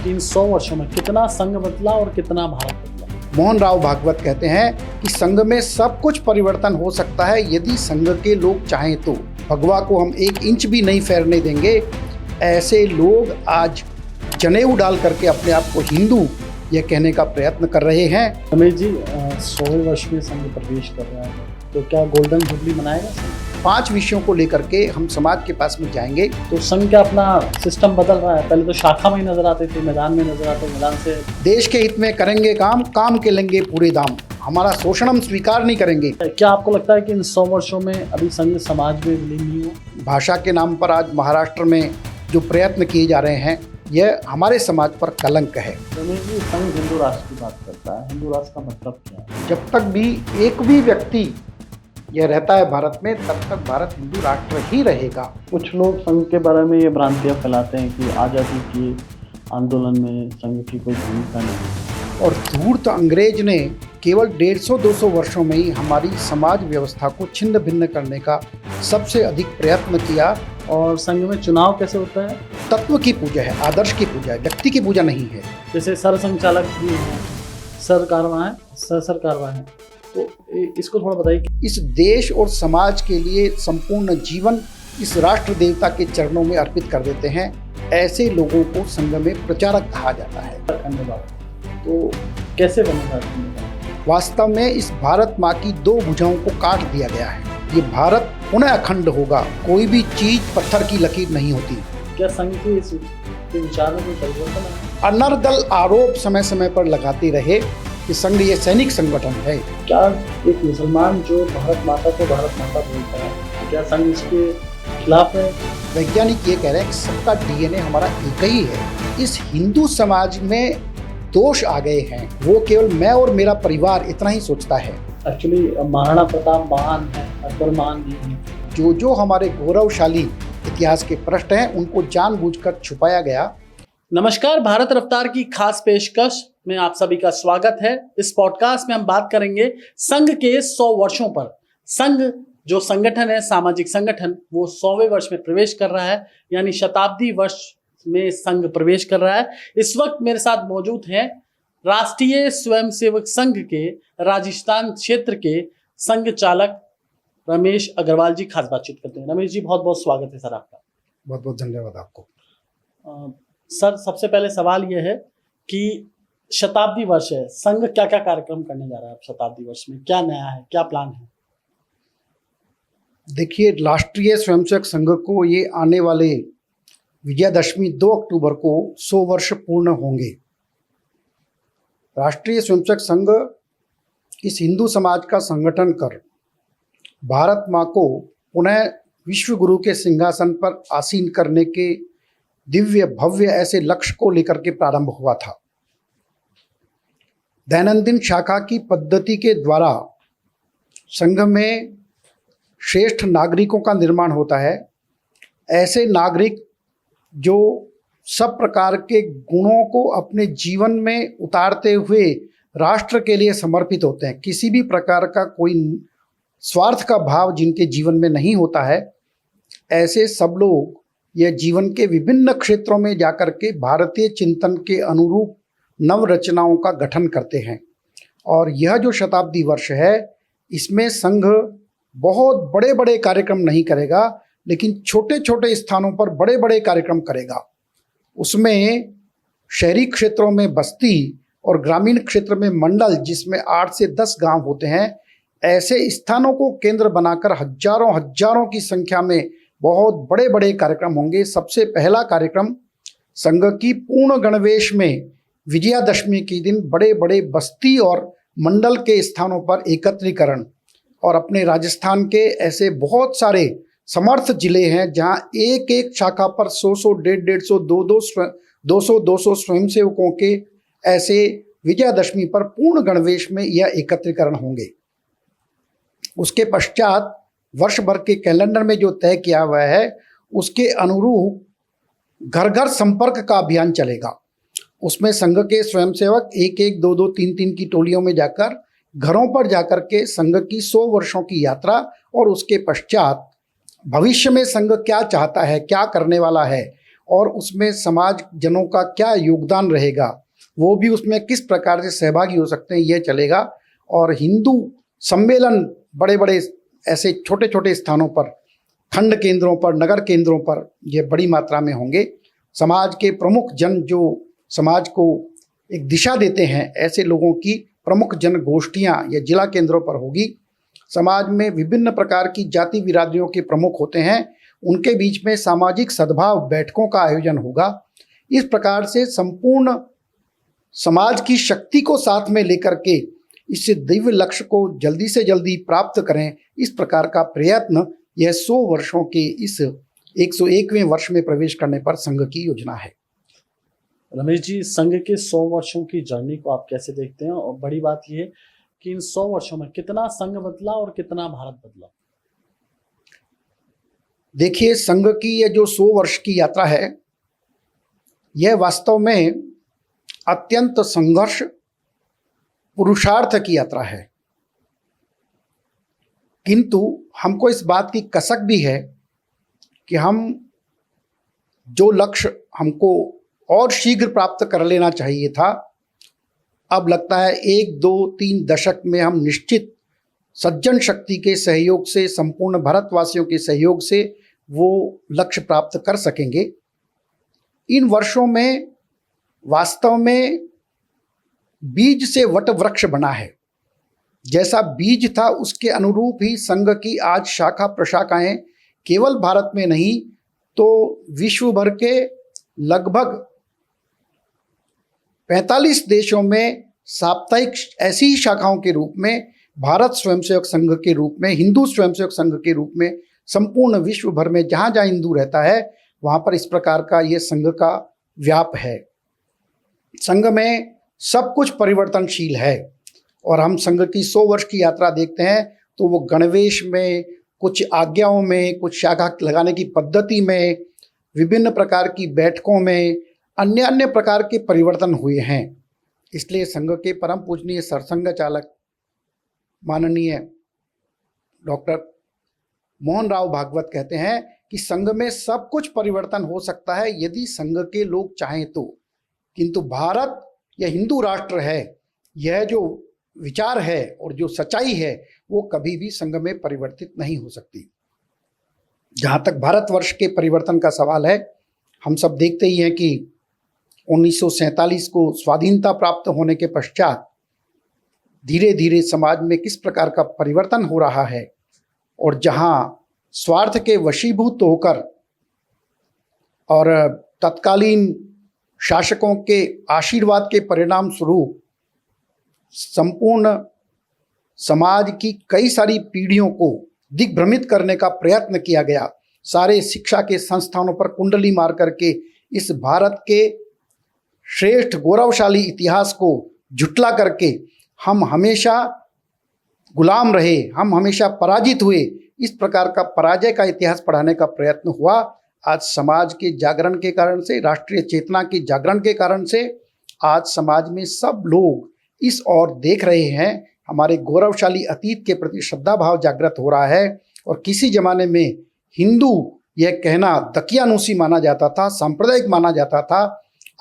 कि इन 100 वर्षों में कितना संघ बदला और कितना भारत बदला? मोहन राव भागवत कहते हैं कि संघ में सब कुछ परिवर्तन हो सकता है यदि संघ के लोग चाहें तो। भगवा को हम 1 इंच भी नहीं फेरने देंगे। ऐसे लोग आज जनेऊ डाल करके अपने आप को हिंदू यह कहने का प्रयत्न कर रहे हैं। रमेश जी, 100वें वर्ष में संघ प्रवेश कर रहा है, तो क्या गोल्डन जुबली मनाएगा संघ? 5 विषयों को लेकर के हम समाज के पास में जाएंगे। तो संघ क्या अपना सिस्टम बदल रहा है? पहले तो शाखा में ही नजर आते थे, मैदान में नजर आते, मैदान से देश के हित में करेंगे काम के लेंगे पूरे दाम। हमारा शोषण हम स्वीकार नहीं करेंगे। क्या आपको लगता है कि इन 100 वर्षों में अभी संघ समाज में विलीन नहीं हो? भाषा के नाम पर आज महाराष्ट्र में जो प्रयत्न किए जा रहे हैं यह हमारे समाज पर कलंक है। रमेश जी, संघ हिंदू राष्ट्र की बात करता है, हिंदू राष्ट्र का मतलब क्या है? जब तक भी एक भी व्यक्ति यह रहता है भारत में, तब तक भारत हिंदू राष्ट्र ही रहेगा। कुछ लोग संघ के बारे में ये भ्रांतियां फैलाते हैं कि आज़ादी के आंदोलन में संघ की कोई भूमिका नहीं। और धूर्त अंग्रेज ने केवल 150-200 वर्षों में ही हमारी समाज व्यवस्था को छिन्न भिन्न करने का सबसे अधिक प्रयत्न किया। और संघ में चुनाव कैसे होता है? तत्व की पूजा है, आदर्श की पूजा है, व्यक्ति की पूजा नहीं है। जैसे सरसंघचालक भी हैं, सरकारवाह है, तो इसको थोड़ा बताइए। इस देश और समाज के लिए संपूर्ण जीवन इस राष्ट्र देवता के चरणों में अर्पित कर देते हैं। ऐसे लोगों को संघ में प्रचारक कहा जाता है। तो कैसे बनेगा? वास्तव में इस भारत माँ की 2 भुजाओं को काट दिया गया है। ये भारत पुनः अखंड होगा। कोई भी चीज पत्थर की लकीर नहीं होती। क्या संघ के इस विचार में कोई परिवर्तन है? अनर्गल आरोप समय समय पर लगाते रहे कि संघ ये सैनिक संगठन है। क्या एक मुसलमान जो भारत माता को भारत माता बोलता है, क्या संघ इसके खिलाफ है? वैज्ञानिक ये कह रहे हैं कि सबका डीएनए हमारा एक ही है। इस हिंदू समाज में दोष आ गए हैं। वो केवल मैं और मेरा परिवार इतना ही सोचता है। एक्चुअली महाराणा प्रताप महान है, अकबर महान नहीं है। जो हमारे गौरवशाली इतिहास के पृष्ठ हैं उनको जानबूझकर छुपाया गया। नमस्कार, भारत रफ्तार की खास पेशकश में आप सभी का स्वागत है। इस पॉडकास्ट में हम बात करेंगे संघ के 100 वर्षों पर। संघ जो संगठन है, सामाजिक संगठन, वो 100वें वर्ष में प्रवेश कर रहा है, यानी शताब्दी वर्ष में संघ प्रवेश कर रहा है। इस वक्त मेरे साथ मौजूद हैं राष्ट्रीय स्वयंसेवक संघ के राजस्थान क्षेत्र के संघ चालक रमेश अग्रवाल जी। खास बातचीत करते हैं। रमेश जी, बहुत बहुत स्वागत है सर आपका। बहुत बहुत धन्यवाद आपको। सर, सबसे पहले सवाल यह है कि शताब्दी वर्ष है, संघ क्या क्या कार्यक्रम करने जा रहा है? शताब्दी वर्ष में क्या नया है, क्या प्लान है? देखिए, राष्ट्रीय स्वयंसेवक संघ को ये आने वाले विजयादशमी 2 अक्टूबर को 100 वर्ष पूर्ण होंगे। राष्ट्रीय स्वयंसेवक संघ इस हिंदू समाज का संगठन कर भारत माँ को पुनः विश्व गुरु के सिंहासन पर आसीन करने के दिव्य भव्य ऐसे लक्ष्य को लेकर के प्रारंभ हुआ था। दैनंदिन शाखा की पद्धति के द्वारा संघ में श्रेष्ठ नागरिकों का निर्माण होता है। ऐसे नागरिक जो सब प्रकार के गुणों को अपने जीवन में उतारते हुए राष्ट्र के लिए समर्पित होते हैं। किसी भी प्रकार का कोई स्वार्थ का भाव जिनके जीवन में नहीं होता है, ऐसे सब लोग यह जीवन के विभिन्न क्षेत्रों में जाकर के भारतीय चिंतन के अनुरूप नव रचनाओं का गठन करते हैं। और यह जो शताब्दी वर्ष है, इसमें संघ बहुत बड़े बड़े कार्यक्रम नहीं करेगा, लेकिन छोटे छोटे स्थानों पर बड़े बड़े कार्यक्रम करेगा। उसमें शहरी क्षेत्रों में बस्ती और ग्रामीण क्षेत्र में मंडल, जिसमें 8 से 10 गांव होते हैं, ऐसे स्थानों को केंद्र बनाकर हजारों की संख्या में बहुत बड़े बड़े कार्यक्रम होंगे। सबसे पहला कार्यक्रम संघ की पूर्ण गणवेश में विजयादशमी के दिन बड़े बड़े बस्ती और मंडल के स्थानों पर एकत्रीकरण। और अपने राजस्थान के ऐसे बहुत सारे समर्थ जिले हैं जहां एक एक शाखा पर 100 150 200 स्वयंसेवकों के ऐसे विजयादशमी पर पूर्ण गणवेश में यह एकत्रीकरण होंगे। उसके पश्चात वर्ष भर के कैलेंडर में जो तय किया हुआ है उसके अनुरूप घर घर संपर्क का अभियान चलेगा। उसमें संघ के स्वयंसेवक 1-1, 2-2, 3-3 की टोलियों में जाकर घरों पर जाकर के संघ की 100 वर्षों की यात्रा और उसके पश्चात भविष्य में संघ क्या चाहता है, क्या करने वाला है, और उसमें समाज जनों का क्या योगदान रहेगा, वो भी उसमें किस प्रकार से सहभागी हो सकते हैं, यह चलेगा। और हिंदू सम्मेलन बड़े बड़े ऐसे छोटे छोटे स्थानों पर, खंड केंद्रों पर, नगर केंद्रों पर ये बड़ी मात्रा में होंगे। समाज के प्रमुख जन जो समाज को एक दिशा देते हैं, ऐसे लोगों की प्रमुख जन गोष्ठियाँ या जिला केंद्रों पर होगी। समाज में विभिन्न प्रकार की जाति बिरादरियों के प्रमुख होते हैं, उनके बीच में सामाजिक सद्भाव बैठकों का आयोजन होगा। इस प्रकार से संपूर्ण समाज की शक्ति को साथ में लेकर के इस दिव्य लक्ष्य को जल्दी से जल्दी प्राप्त करें, इस प्रकार का प्रयत्न यह 100 वर्षों के इस 101वें वर्ष में प्रवेश करने पर संघ की योजना है। रमेश जी, संघ के 100 वर्षों की जर्नी को आप कैसे देखते हैं, और बड़ी बात यह है कि इन 100 वर्षों में कितना संघ बदला और कितना भारत बदला? देखिए, संघ की यह जो 100 वर्ष की यात्रा है, यह वास्तव में अत्यंत संघर्ष पुरुषार्थ की यात्रा है। किंतु हमको इस बात की कसक भी है कि हम जो लक्ष्य हमको और शीघ्र प्राप्त कर लेना चाहिए था, अब लगता है 1, 2, 3 दशक में हम निश्चित सज्जन शक्ति के सहयोग से, संपूर्ण भारतवासियों के सहयोग से वो लक्ष्य प्राप्त कर सकेंगे। इन वर्षों में वास्तव में बीज से वट वृक्ष बना है। जैसा बीज था उसके अनुरूप ही संघ की आज शाखा प्रशाखाएं केवल भारत में नहीं तो विश्व भर के लगभग 45 देशों में साप्ताहिक ऐसी ही शाखाओं के रूप में, भारत स्वयंसेवक संघ के रूप में, हिंदू स्वयंसेवक संघ के रूप में संपूर्ण विश्व भर में जहाँ जहाँ हिंदू रहता है वहाँ पर इस प्रकार का ये संघ का व्याप है। संघ में सब कुछ परिवर्तनशील है और हम संघ की 100 वर्ष की यात्रा देखते हैं तो वो गणवेश में, कुछ आज्ञाओं में, कुछ शाखा लगाने की पद्धति में, विभिन्न प्रकार की बैठकों में, अन्य अन्य प्रकार के परिवर्तन हुए हैं। इसलिए संघ के परम पूजनीय सरसंघ चालक माननीय डॉक्टर मोहन राव भागवत कहते हैं कि संघ में सब कुछ परिवर्तन हो सकता है यदि संघ के लोग चाहें तो, किंतु भारत यह हिंदू राष्ट्र है, यह जो विचार है और जो सच्चाई है वो कभी भी संघ में परिवर्तित नहीं हो सकती। जहाँ तक भारतवर्ष के परिवर्तन का सवाल है, हम सब देखते ही हैं कि 1947 को स्वाधीनता प्राप्त होने के पश्चात धीरे धीरे समाज में किस प्रकार का परिवर्तन हो रहा है, और जहाँ स्वार्थ के वशीभूत होकर और तत्कालीन शासकों के आशीर्वाद के परिणाम स्वरूप संपूर्ण समाज की कई सारी पीढ़ियों को दिग्भ्रमित करने का प्रयत्न किया गया। सारे शिक्षा के संस्थानों पर कुंडली मार करके इस भारत के श्रेष्ठ गौरवशाली इतिहास को झुटला करके हम हमेशा गुलाम रहे, हम हमेशा पराजित हुए, इस प्रकार का पराजय का इतिहास पढ़ाने का प्रयत्न हुआ। आज समाज के जागरण के कारण से, राष्ट्रीय चेतना के जागरण के कारण से आज समाज में सब लोग इस ओर देख रहे हैं। हमारे गौरवशाली अतीत के प्रति श्रद्धा भाव जागृत हो रहा है। और किसी जमाने में हिंदू यह कहना दकियानूसी माना जाता था, सांप्रदायिक माना जाता था।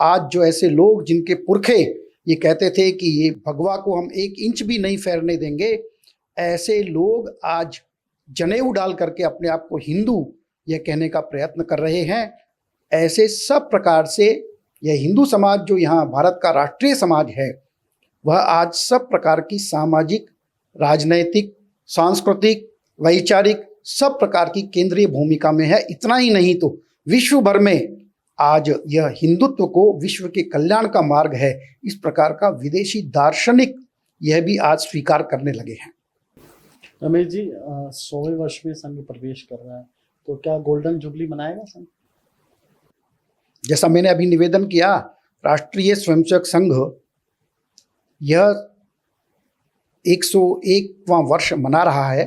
आज जो ऐसे लोग जिनके पुरखे ये कहते थे कि ये भगवा को हम 1 इंच भी नहीं फेरने देंगे, ऐसे लोग आज जनेऊ डाल करके अपने आप को हिंदू यह कहने का प्रयत्न कर रहे हैं। ऐसे सब प्रकार से यह हिंदू समाज जो यहाँ भारत का राष्ट्रीय समाज है, वह आज सब प्रकार की सामाजिक, राजनैतिक, सांस्कृतिक, वैचारिक सब प्रकार की केंद्रीय भूमिका में है। इतना ही नहीं तो विश्व भर में आज यह हिंदुत्व को विश्व के कल्याण का मार्ग है, इस प्रकार का विदेशी दार्शनिक यह भी आज स्वीकार करने लगे हैं। रमेश जी, 100वें वर्ष में संघ प्रवेश कर रहा है, तो क्या गोल्डन जुबली मनाएगा संघ? जैसा मैंने अभी निवेदन किया, राष्ट्रीय स्वयंसेवक संघ यह 101वां वर्ष मना रहा है,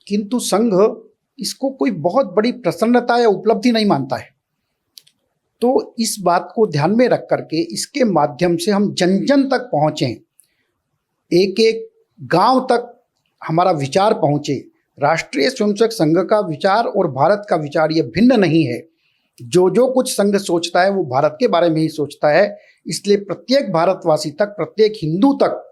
किंतु संघ इसको कोई बहुत बड़ी प्रसन्नता या उपलब्धि नहीं मानता है। तो इस बात को ध्यान में रख करके इसके माध्यम से हम जन जन तक पहुँचें, एक एक गांव तक हमारा विचार पहुँचे। राष्ट्रीय स्वयंसेवक संघ का विचार और भारत का विचार ये भिन्न नहीं है। जो जो कुछ संघ सोचता है वो भारत के बारे में ही सोचता है। इसलिए प्रत्येक भारतवासी तक, प्रत्येक हिंदू तक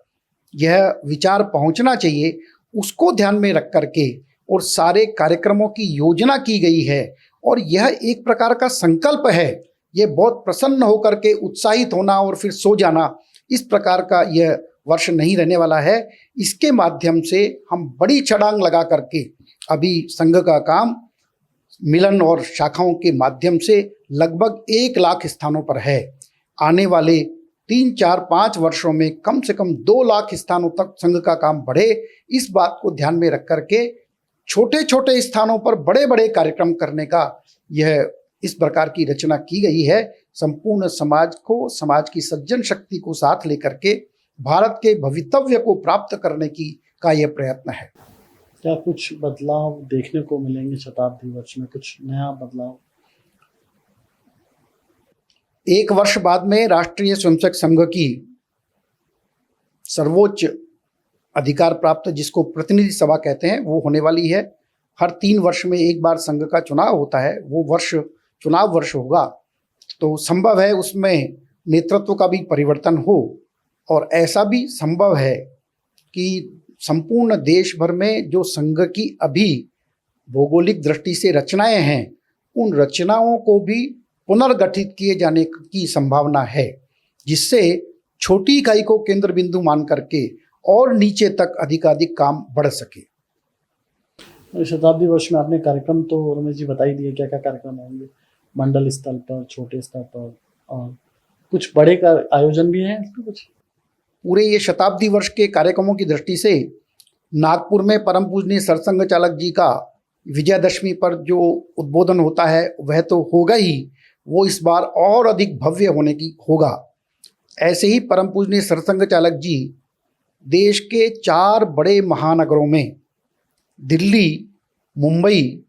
यह विचार पहुंचना चाहिए। उसको ध्यान में रख करके और सारे कार्यक्रमों की योजना की गई है और यह एक प्रकार का संकल्प है। यह बहुत प्रसन्न होकर के उत्साहित होना और फिर सो जाना, इस प्रकार का यह वर्ष नहीं रहने वाला है। इसके माध्यम से हम बड़ी छलांग लगा करके अभी संघ का काम मिलन और शाखाओं के माध्यम से लगभग 1 लाख स्थानों पर है। आने वाले 3, 4, 5 वर्षों में कम से कम 2 लाख स्थानों तक संघ का काम बढ़े। इस बात को ध्यान में रख करके छोटे छोटे स्थानों पर बड़े बड़े कार्यक्रम करने का यह इस प्रकार की रचना की गई है। संपूर्ण समाज को, समाज की सज्जन शक्ति को साथ लेकर के भारत के भवितव्य को प्राप्त करने का यह प्रयत्न है। क्या कुछ बदलाव देखने को मिलेंगे शताब्दी वर्ष में, कुछ नया बदलाव? 1 वर्ष बाद में राष्ट्रीय स्वयंसेवक संघ की सर्वोच्च अधिकार प्राप्त, जिसको प्रतिनिधि सभा कहते हैं, वो होने वाली है। हर 3 वर्ष में एक बार संघ का चुनाव होता है। वो वर्ष चुनाव वर्ष होगा, तो संभव है उसमें नेतृत्व का भी परिवर्तन हो। और ऐसा भी संभव है कि संपूर्ण देश भर में जो संघ की अभी भौगोलिक दृष्टि से रचनाएं हैं, उन रचनाओं को भी पुनर्गठित किए जाने की संभावना है, जिससे छोटी इकाई को केंद्र बिंदु मान करके और नीचे तक अधिकाधिक काम बढ़ सके। शताब्दी वर्ष में आपने कार्यक्रम तो रमेश जी बता ही दिए, क्या क्या कार्यक्रम होंगे मंडल स्तर पर, छोटे स्तर पर, और कुछ बड़े का आयोजन भी है इसमें कुछ? पूरे ये शताब्दी वर्ष के कार्यक्रमों की दृष्टि से नागपुर में परम पूजनीय सरसंघ चालक जी का विजयादशमी पर जो उद्बोधन होता है वह तो होगा ही, वो इस बार और अधिक भव्य होने की होगा। ऐसे ही परम पूजनीय सरसंघ चालक जी देश के 4 बड़े महानगरों में, दिल्ली, मुंबई,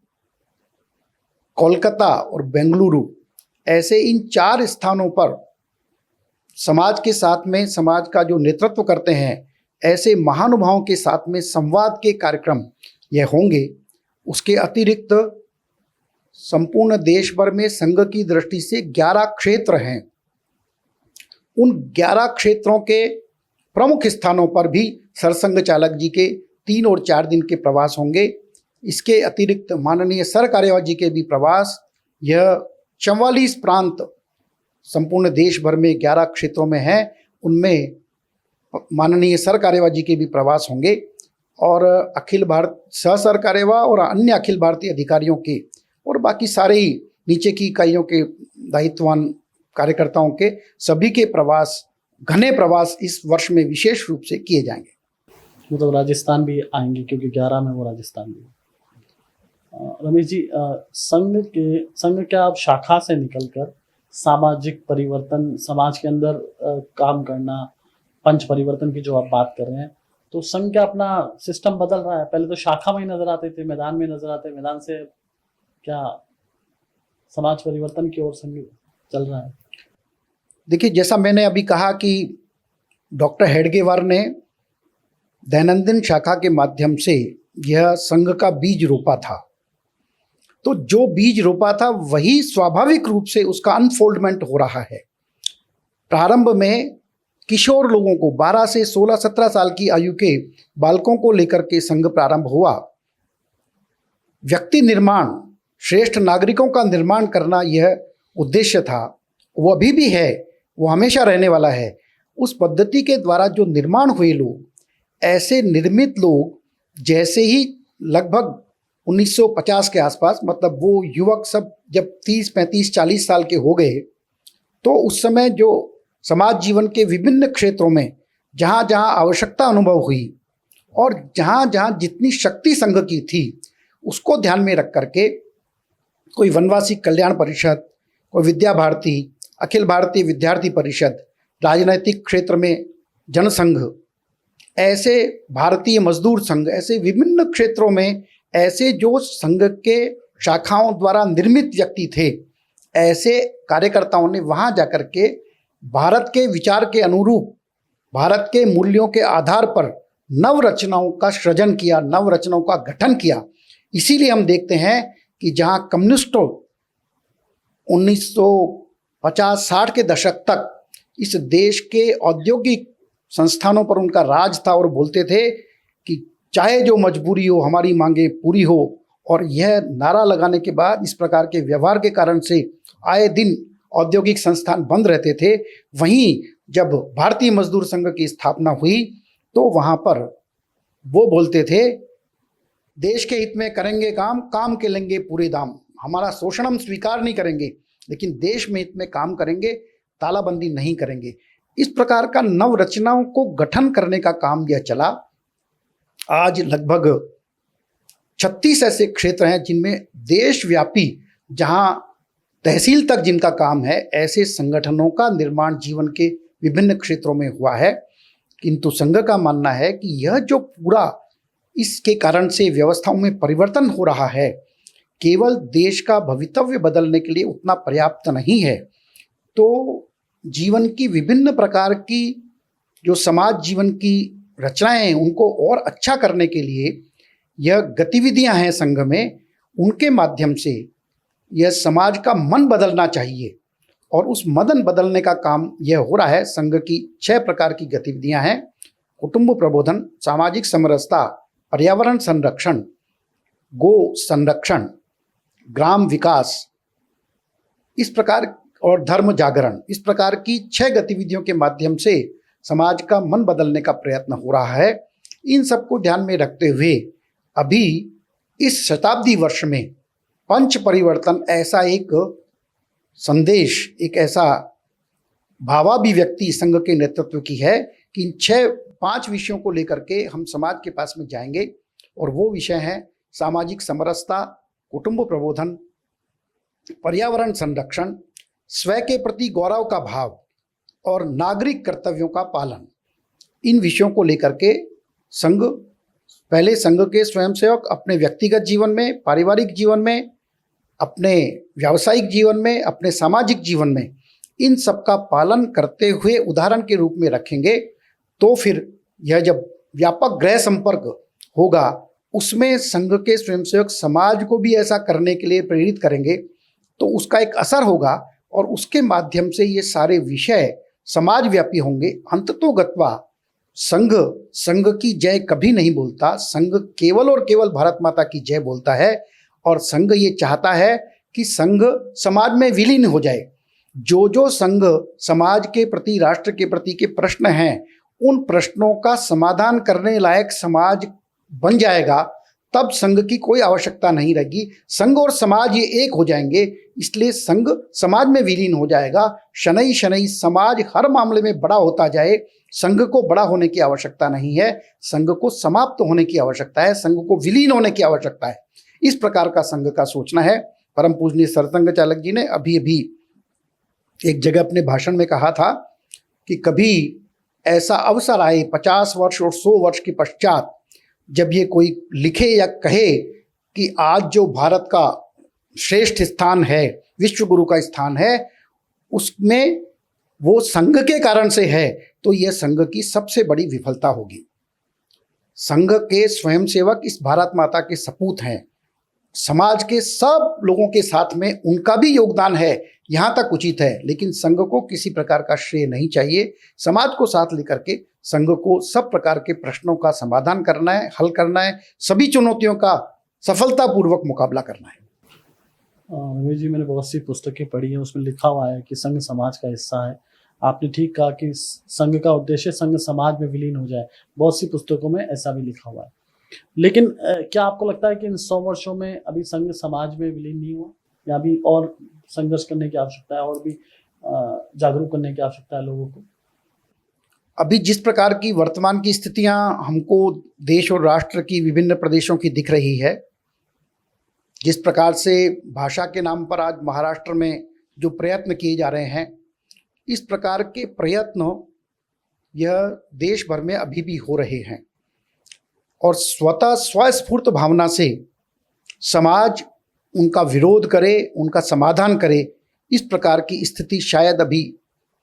कोलकाता और बेंगलुरु, ऐसे इन 4 स्थानों पर समाज के साथ में, समाज का जो नेतृत्व करते हैं, ऐसे महानुभावों के साथ में संवाद के कार्यक्रम यह होंगे। उसके अतिरिक्त संपूर्ण देश भर में संघ की दृष्टि से 11 क्षेत्र हैं। उन 11 क्षेत्रों के प्रमुख स्थानों पर भी सरसंघ चालक जी के 3 और 4 दिन के प्रवास होंगे। इसके अतिरिक्त माननीय सर कार्यवाह जी के भी प्रवास, यह 44 प्रांत संपूर्ण देश भर में 11 क्षेत्रों में हैं, उनमें माननीय सर कार्यवाह जी के भी प्रवास होंगे। और अखिल भारत सह सर कार्यवाह और अन्य अखिल भारतीय अधिकारियों के और बाकी सारे ही नीचे की इकाइयों के दायित्ववान कार्यकर्ताओं के सभी के प्रवास, घने प्रवास इस वर्ष में विशेष रूप से किए जाएंगे। मतलब राजस्थान भी आएंगे, क्योंकि 11 में वो राजस्थान भी। रमेश जी, संघ क्या आप शाखा से निकलकर सामाजिक परिवर्तन, समाज के अंदर काम करना, पंच परिवर्तन की जो आप बात कर रहे हैं, तो संघ क्या अपना सिस्टम बदल रहा है? पहले तो शाखा में ही नजर आते थे, मैदान में नजर आते, मैदान से क्या समाज परिवर्तन की ओर संघ चल रहा है? देखिए, जैसा मैंने अभी कहा कि डॉक्टर हेडगेवार ने दैनंदिन शाखा के माध्यम से यह संघ का बीज रोपा था, तो जो बीज रोपा था वही स्वाभाविक रूप से उसका अनफोल्डमेंट हो रहा है। प्रारंभ में किशोर लोगों को, 12 से 16-17 साल की आयु के बालकों को लेकर के संघ प्रारंभ हुआ। व्यक्ति निर्माण, श्रेष्ठ नागरिकों का निर्माण करना यह उद्देश्य था, वो अभी भी है, वो हमेशा रहने वाला है। उस पद्धति के द्वारा जो निर्माण हुए लोग, ऐसे निर्मित लोग, जैसे ही लगभग 1950 के आसपास, मतलब वो युवक सब जब 30, 35, 40 साल के हो गए, तो उस समय जो समाज जीवन के विभिन्न क्षेत्रों में जहाँ जहाँ आवश्यकता अनुभव हुई और जहाँ जहाँ जितनी शक्ति संघ की थी, उसको ध्यान में रख करके कोई वनवासी कल्याण परिषद, कोई विद्या भारती, अखिल भारतीय विद्यार्थी परिषद, राजनैतिक क्षेत्र में जनसंघ, ऐसे भारतीय मजदूर संघ, ऐसे विभिन्न क्षेत्रों में ऐसे जो संघ के शाखाओं द्वारा निर्मित व्यक्ति थे, ऐसे कार्यकर्ताओं ने वहाँ जाकर के भारत के विचार के अनुरूप, भारत के मूल्यों के आधार पर नव रचनाओं का सृजन किया, नव रचनाओं का गठन किया। इसीलिए हम देखते हैं कि जहाँ कम्युनिस्टों 1950-60 के दशक तक इस देश के औद्योगिक संस्थानों पर उनका राज था और बोलते थे कि चाहे जो मजबूरी हो हमारी मांगे पूरी हो। और यह नारा लगाने के बाद इस प्रकार के व्यवहार के कारण से आए दिन औद्योगिक संस्थान बंद रहते थे। वहीं जब भारतीय मजदूर संघ की स्थापना हुई तो वहाँ पर वो बोलते थे, देश के हित में करेंगे काम, काम के लेंगे पूरे दाम, हमारा शोषण हम स्वीकार नहीं करेंगे लेकिन देश में हित में काम करेंगे, तालाबंदी नहीं करेंगे। इस प्रकार का नवरचनाओं को गठन करने का काम यह चला। आज लगभग 36 ऐसे क्षेत्र हैं जिनमें देशव्यापी, जहां तहसील तक जिनका काम है, ऐसे संगठनों का निर्माण जीवन के विभिन्न क्षेत्रों में हुआ है। किंतु संघ का मानना है कि यह जो पूरा इसके कारण से व्यवस्थाओं में परिवर्तन हो रहा है, केवल देश का भवितव्य बदलने के लिए उतना पर्याप्त नहीं है। तो जीवन की विभिन्न प्रकार की जो समाज जीवन की रचनाएं हैं उनको और अच्छा करने के लिए यह गतिविधियां हैं संघ में, उनके माध्यम से यह समाज का मन बदलना चाहिए और उस मदन बदलने का काम यह हो रहा है। संघ की 6 प्रकार की गतिविधियां हैं: कुटुंब प्रबोधन, सामाजिक समरसता, पर्यावरण संरक्षण, गो संरक्षण, ग्राम विकास, इस प्रकार और धर्म जागरण। इस प्रकार की 6 गतिविधियों के माध्यम से समाज का मन बदलने का प्रयत्न हो रहा है। इन सबको ध्यान में रखते हुए अभी इस शताब्दी वर्ष में पंच परिवर्तन ऐसा एक संदेश, एक ऐसा भावाभिव्यक्ति संघ के नेतृत्व की है कि इन 5 विषयों को लेकर के हम समाज के पास में जाएंगे। और वो विषय हैं सामाजिक समरसता, कुटुंब प्रबोधन, पर्यावरण संरक्षण, स्वयं के प्रति गौरव का भाव और नागरिक कर्तव्यों का पालन। इन विषयों को लेकर के संघ के स्वयंसेवक अपने व्यक्तिगत जीवन में, पारिवारिक जीवन में, अपने व्यावसायिक जीवन में, अपने सामाजिक जीवन में इन सब का पालन करते हुए उदाहरण के रूप में रखेंगे। तो फिर यह जब व्यापक गृह संपर्क होगा उसमें संघ के स्वयंसेवक समाज को भी ऐसा करने के लिए प्रेरित करेंगे, तो उसका एक असर होगा और उसके माध्यम से ये सारे विषय समाज व्यापी होंगे। अंततोगत्वा संघ की जय कभी नहीं बोलता, संघ केवल और केवल भारत माता की जय बोलता है। और संघ ये चाहता है कि संघ समाज में विलीन हो जाए। जो संघ समाज के प्रति, राष्ट्र के प्रति के प्रश्न हैं, उन प्रश्नों का समाधान करने लायक समाज बन जाएगा, तब संघ की कोई आवश्यकता नहीं रहेगी। संघ और समाज ये एक हो जाएंगे, इसलिए संघ समाज में विलीन हो जाएगा। शनै शनै समाज हर मामले में बड़ा होता जाए। संघ को बड़ा होने की आवश्यकता नहीं है, संघ को समाप्त होने की आवश्यकता है, संघ को विलीन होने की आवश्यकता है। इस प्रकार का संघ का सोचना है। परम पूजनीय सरसंघ चालक जी ने अभी एक जगह अपने भाषण में कहा था कि कभी ऐसा अवसर आए 50 वर्ष और 100 वर्ष के पश्चात, जब ये कोई लिखे या कहे कि आज जो भारत का श्रेष्ठ स्थान है, विश्व गुरु का स्थान है, उसमें वो संघ के कारण से है, तो यह संघ की सबसे बड़ी विफलता होगी। संघ के स्वयंसेवक इस भारत माता के सपूत हैं। समाज के सब लोगों के साथ में उनका भी योगदान है, यहाँ तक उचित है, लेकिन संघ को किसी प्रकार का श्रेय नहीं चाहिए। समाज को साथ लेकर के संघ को सब प्रकार के प्रश्नों का समाधान करना है, हल करना है, सभी चुनौतियों का सफलतापूर्वक मुकाबला करना है। रमेश जी, मैंने बहुत सी पुस्तकें पढ़ी हैं, उसमें लिखा हुआ है कि संघ समाज का हिस्सा है। आपने ठीक कहा कि संघ का उद्देश्य संघ समाज में विलीन हो जाए, बहुत सी पुस्तकों में ऐसा भी लिखा हुआ है। लेकिन क्या आपको लगता है कि इन 100 वर्षों में अभी संघ समाज में विलीन नहीं हुआ, या अभी और संघर्ष करने की आवश्यकता है, और भी जागरूक करने की आवश्यकता है लोगों को? अभी जिस प्रकार की वर्तमान की स्थितियां हमको देश और राष्ट्र की विभिन्न प्रदेशों की दिख रही है, जिस प्रकार से भाषा के नाम पर आज महाराष्ट्र में जो प्रयत्न किए जा रहे हैं, इस प्रकार के प्रयत्न यह देश भर में अभी भी हो रहे हैं। और स्वतः स्वस्फूर्त भावना से समाज उनका विरोध करे, उनका समाधान करे, इस प्रकार की स्थिति शायद अभी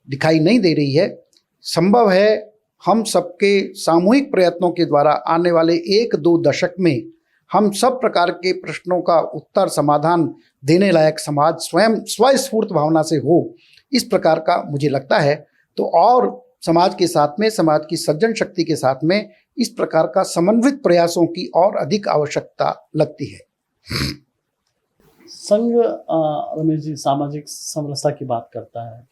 दिखाई नहीं दे रही है। संभव है हम सबके सामूहिक प्रयत्नों के द्वारा आने वाले 1-2 दशक में हम सब प्रकार के प्रश्नों का उत्तर समाधान देने लायक समाज स्वयं स्वस्फूर्त भावना से हो, इस प्रकार का मुझे लगता है। तो और समाज के साथ में, समाज की सज्जन शक्ति के साथ में इस प्रकार का समन्वित प्रयासों की और अधिक आवश्यकता लगती है। संघ रमेश जी सामाजिक समरसता की बात करता है,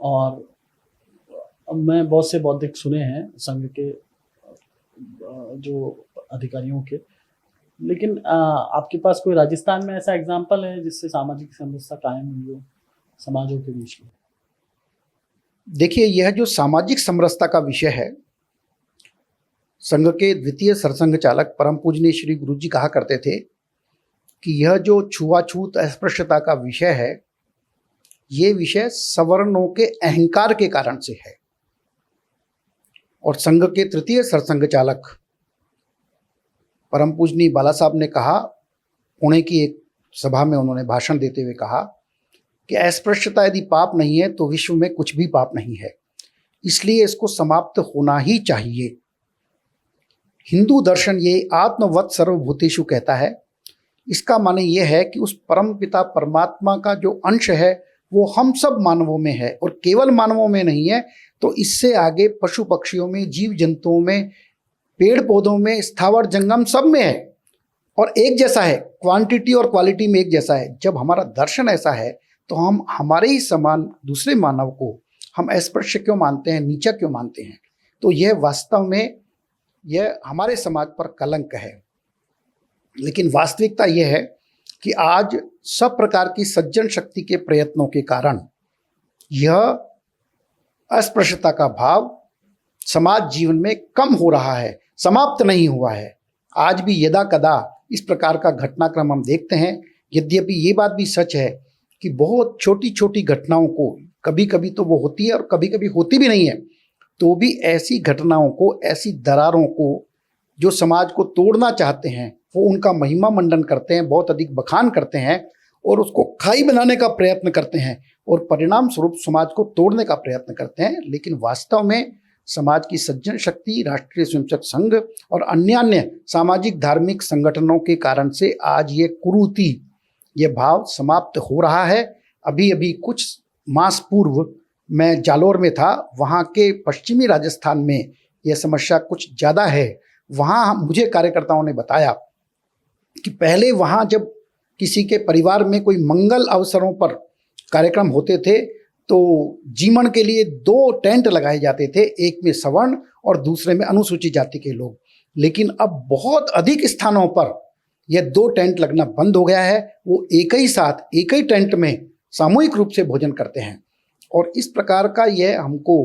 और मैं बहुत से बौद्धिक सुने हैं संघ के जो अधिकारियों के, लेकिन आपके पास कोई राजस्थान में ऐसा एग्जाम्पल है जिससे सामाजिक समरसता कायम हुई हो समाजों के बीच में? देखिए, यह जो सामाजिक समरसता का विषय है, संघ के द्वितीय सरसंघ चालक परम पूजनीय श्री गुरु जी कहा करते थे कि यह जो छुआछूत अस्पृश्यता का विषय है, ये विषय सवर्णों के अहंकार के कारण से है। और संघ के तृतीय सरसंघ चालक परम पूजनीय बाला साहब ने कहा, पुणे की एक सभा में उन्होंने भाषण देते हुए कहा कि अस्पृश्यता यदि पाप नहीं है तो विश्व में कुछ भी पाप नहीं है, इसलिए इसको समाप्त होना ही चाहिए। हिंदू दर्शन ये आत्मवत् सर्वभूतेषु कहता है। इसका माने ये है कि उस परम पिता परमात्मा का जो अंश है वो हम सब मानवों में है, और केवल मानवों में नहीं है तो इससे आगे पशु पक्षियों में, जीव जंतुओं में, पेड़ पौधों में, स्थावर जंगम सब में है, और एक जैसा है, क्वांटिटी और क्वालिटी में एक जैसा है। जब हमारा दर्शन ऐसा है तो हम हमारे ही समान दूसरे मानव को हम अस्पृश्य क्यों मानते हैं, नीचा क्यों मानते हैं? तो यह वास्तव में यह हमारे समाज पर कलंक है। लेकिन वास्तविकता यह है कि आज सब प्रकार की सज्जन शक्ति के प्रयत्नों के कारण यह अस्पृश्यता का भाव समाज जीवन में कम हो रहा है, समाप्त नहीं हुआ है। आज भी यदा कदा इस प्रकार का घटनाक्रम हम देखते हैं। यद्यपि ये बात भी सच है कि बहुत छोटी छोटी घटनाओं को कभी कभी तो वो होती है और कभी कभी होती भी नहीं है, तो भी ऐसी घटनाओं को, ऐसी दरारों को जो समाज को तोड़ना चाहते हैं वो उनका महिमा मंडन करते हैं, बहुत अधिक बखान करते हैं और उसको खाई बनाने का प्रयत्न करते हैं और परिणाम स्वरूप समाज को तोड़ने का प्रयत्न करते हैं। लेकिन वास्तव में समाज की सज्जन शक्ति, राष्ट्रीय स्वयंसेवक संघ और अन्य सामाजिक धार्मिक संगठनों के कारण से आज ये कुरीति, ये भाव समाप्त हो रहा है। अभी अभी कुछ मास पूर्व मैं जालोर में था, वहाँ के पश्चिमी राजस्थान में यह समस्या कुछ ज़्यादा है। वहाँ मुझे कार्यकर्ताओं ने बताया कि पहले वहाँ जब किसी के परिवार में कोई मंगल अवसरों पर कार्यक्रम होते थे तो जीवन के लिए 2 टेंट लगाए जाते थे, एक में सवर्ण और दूसरे में अनुसूचित जाति के लोग। लेकिन अब बहुत अधिक स्थानों पर यह 2 टेंट लगना बंद हो गया है। वो एक ही साथ एक ही टेंट में सामूहिक रूप से भोजन करते हैं, और इस प्रकार का यह हमको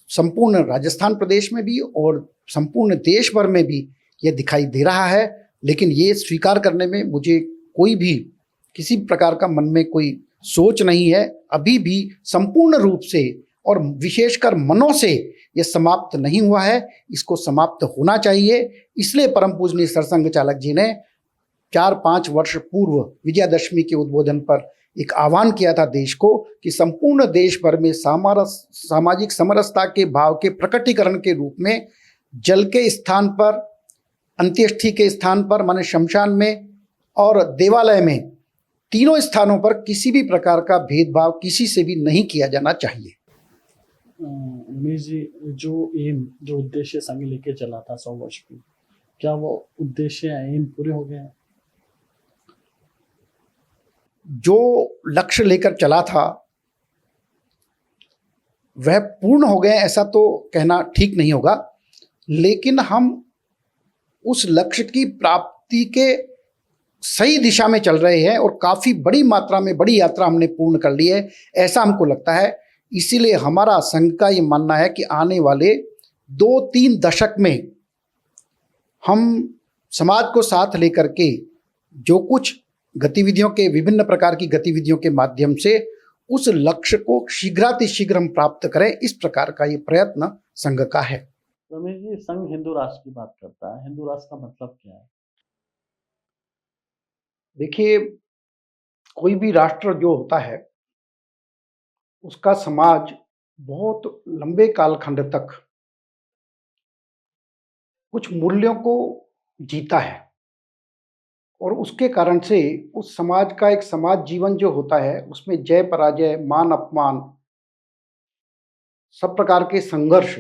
संपूर्ण राजस्थान प्रदेश में भी और संपूर्ण देश भर में भी यह दिखाई दे रहा है। लेकिन ये स्वीकार करने में मुझे कोई भी किसी प्रकार का मन में कोई सोच नहीं है। अभी भी संपूर्ण रूप से और विशेषकर मनों से यह समाप्त नहीं हुआ है, इसको समाप्त होना चाहिए। इसलिए परम पूजनीय सरसंघ चालक जी ने 4-5 वर्ष पूर्व विजयादशमी के उद्बोधन पर एक आह्वान किया था देश को कि संपूर्ण देश भर में सामाजिक समरसता के भाव के प्रकटीकरण के रूप में जल के स्थान पर, अंत्येष्टि के स्थान पर माने शमशान में और देवालय में, तीनों स्थानों पर किसी भी प्रकार का भेदभाव किसी से भी नहीं किया जाना चाहिए। रमेश जी, जो उद्देश्य संघ लेके चला था 100 वर्ष की, क्या वो उद्देश्य एम पूरे हो गए हैं? जो लक्ष्य लेकर चला था वह पूर्ण हो गए ऐसा तो कहना ठीक नहीं होगा, लेकिन हम उस लक्ष्य की प्राप्ति के सही दिशा में चल रहे हैं और काफ़ी बड़ी मात्रा में बड़ी यात्रा हमने पूर्ण कर ली है, ऐसा हमको लगता है। इसीलिए हमारा संघ का ये मानना है कि आने वाले 2-3 दशक में हम समाज को साथ लेकर के जो कुछ गतिविधियों के, विभिन्न प्रकार की गतिविधियों के माध्यम से उस लक्ष्य को शीघ्रातिशीघ्र हम प्राप्त करें, इस प्रकार का ये प्रयत्न संघ का है। रमेश जी, संघ हिंदू राष्ट्र की बात करता है, हिंदू राष्ट्र का मतलब क्या है? देखिए, कोई भी राष्ट्र जो होता है उसका समाज बहुत लंबे कालखंड तक कुछ मूल्यों को जीता है। और उसके कारण से उस समाज का एक समाज जीवन जो होता है उसमें जय पराजय, मान अपमान, सब प्रकार के संघर्ष,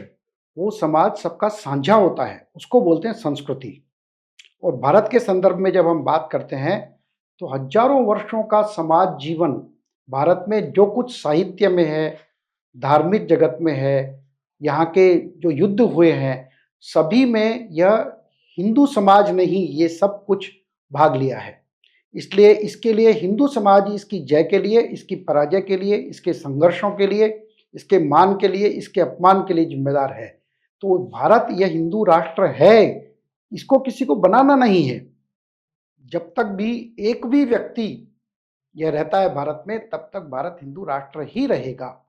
वो समाज सबका साझा होता है, उसको बोलते हैं संस्कृति। और भारत के संदर्भ में जब हम बात करते हैं तो हजारों वर्षों का समाज जीवन, भारत में जो कुछ साहित्य में है, धार्मिक जगत में है, यहाँ के जो युद्ध हुए हैं, सभी में यह हिंदू समाज ने ही ये सब कुछ भाग लिया है। इसलिए इसके लिए हिंदू समाज इसकी जय के लिए, इसकी पराजय के लिए, इसके संघर्षों के लिए, इसके मान के लिए, इसके अपमान के लिए जिम्मेदार है। तो भारत यह हिंदू राष्ट्र है, इसको किसी को बनाना नहीं है। जब तक भी एक भी व्यक्ति यह रहता है भारत में, तब तक भारत हिंदू राष्ट्र ही रहेगा।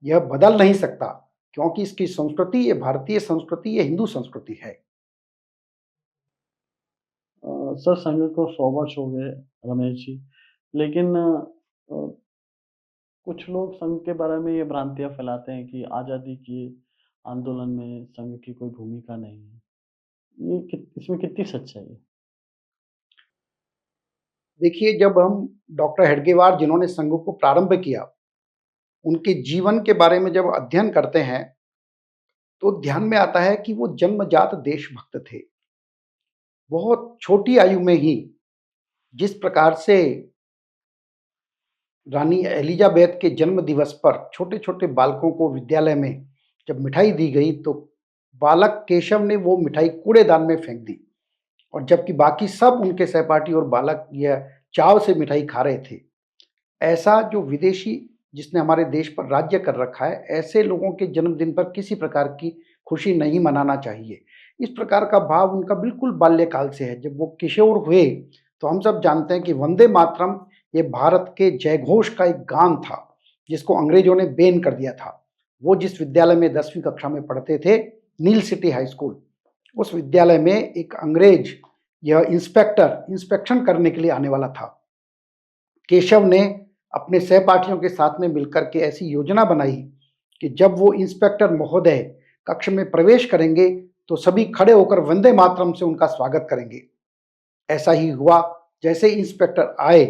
यह बदल नहीं सकता, क्योंकि इसकी संस्कृति, ये भारतीय संस्कृति, ये हिंदू संस्कृति है। सर, संघ को 100 वर्ष हो गए रमेश जी, लेकिन कुछ लोग संघ के बारे में ये भ्रांतियां फैलाते हैं कि आज़ादी के आंदोलन में संघ की कोई भूमिका नहीं है। इसमें कितनी सच्चाई है? देखिए, जब हम डॉक्टर हेडगेवार जिन्होंने संघ को प्रारंभ किया, उनके जीवन के बारे में जब अध्ययन करते हैं, तो ध्यान में आता है कि वो जन्मजात देशभक्त थे। बहुत छोटी आयु में ही जिस प्रकार से रानी एलिजाबेथ के जन्म दिवस पर छोटे-छोटे बालकों को विद्यालय में जब मिठाई दी गई, तो बालक केशव ने वो मिठाई कूड़ेदान में फेंक दी, और जबकि बाकी सब उनके सहपाठी और बालक यह चाव से मिठाई खा रहे थे। ऐसा जो विदेशी जिसने हमारे देश पर राज्य कर रखा है, ऐसे लोगों के जन्मदिन पर किसी प्रकार की खुशी नहीं मनाना चाहिए। इस प्रकार का भाव उनका बिल्कुल बाल्यकाल से है। जब वो किशोर हुए, तो हम सब जानते हैं कि वंदे मातरम ये भारत के जयघोष का एक गान था, जिसको अंग्रेजों ने बैन कर दिया था। वो जिस विद्यालय में 10वीं कक्षा में पढ़ते थे, नील सिटी हाई स्कूल, उस विद्यालय में एक अंग्रेज यह इंस्पेक्शन करने के लिए आने वाला था। केशव ने अपने सहपाठियों के साथ में मिलकर के ऐसी योजना बनाई कि जब वो इंस्पेक्टर महोदय कक्ष में प्रवेश करेंगे, तो सभी खड़े होकर वंदे मातरम से उनका स्वागत करेंगे। ऐसा ही हुआ। जैसे इंस्पेक्टर आए,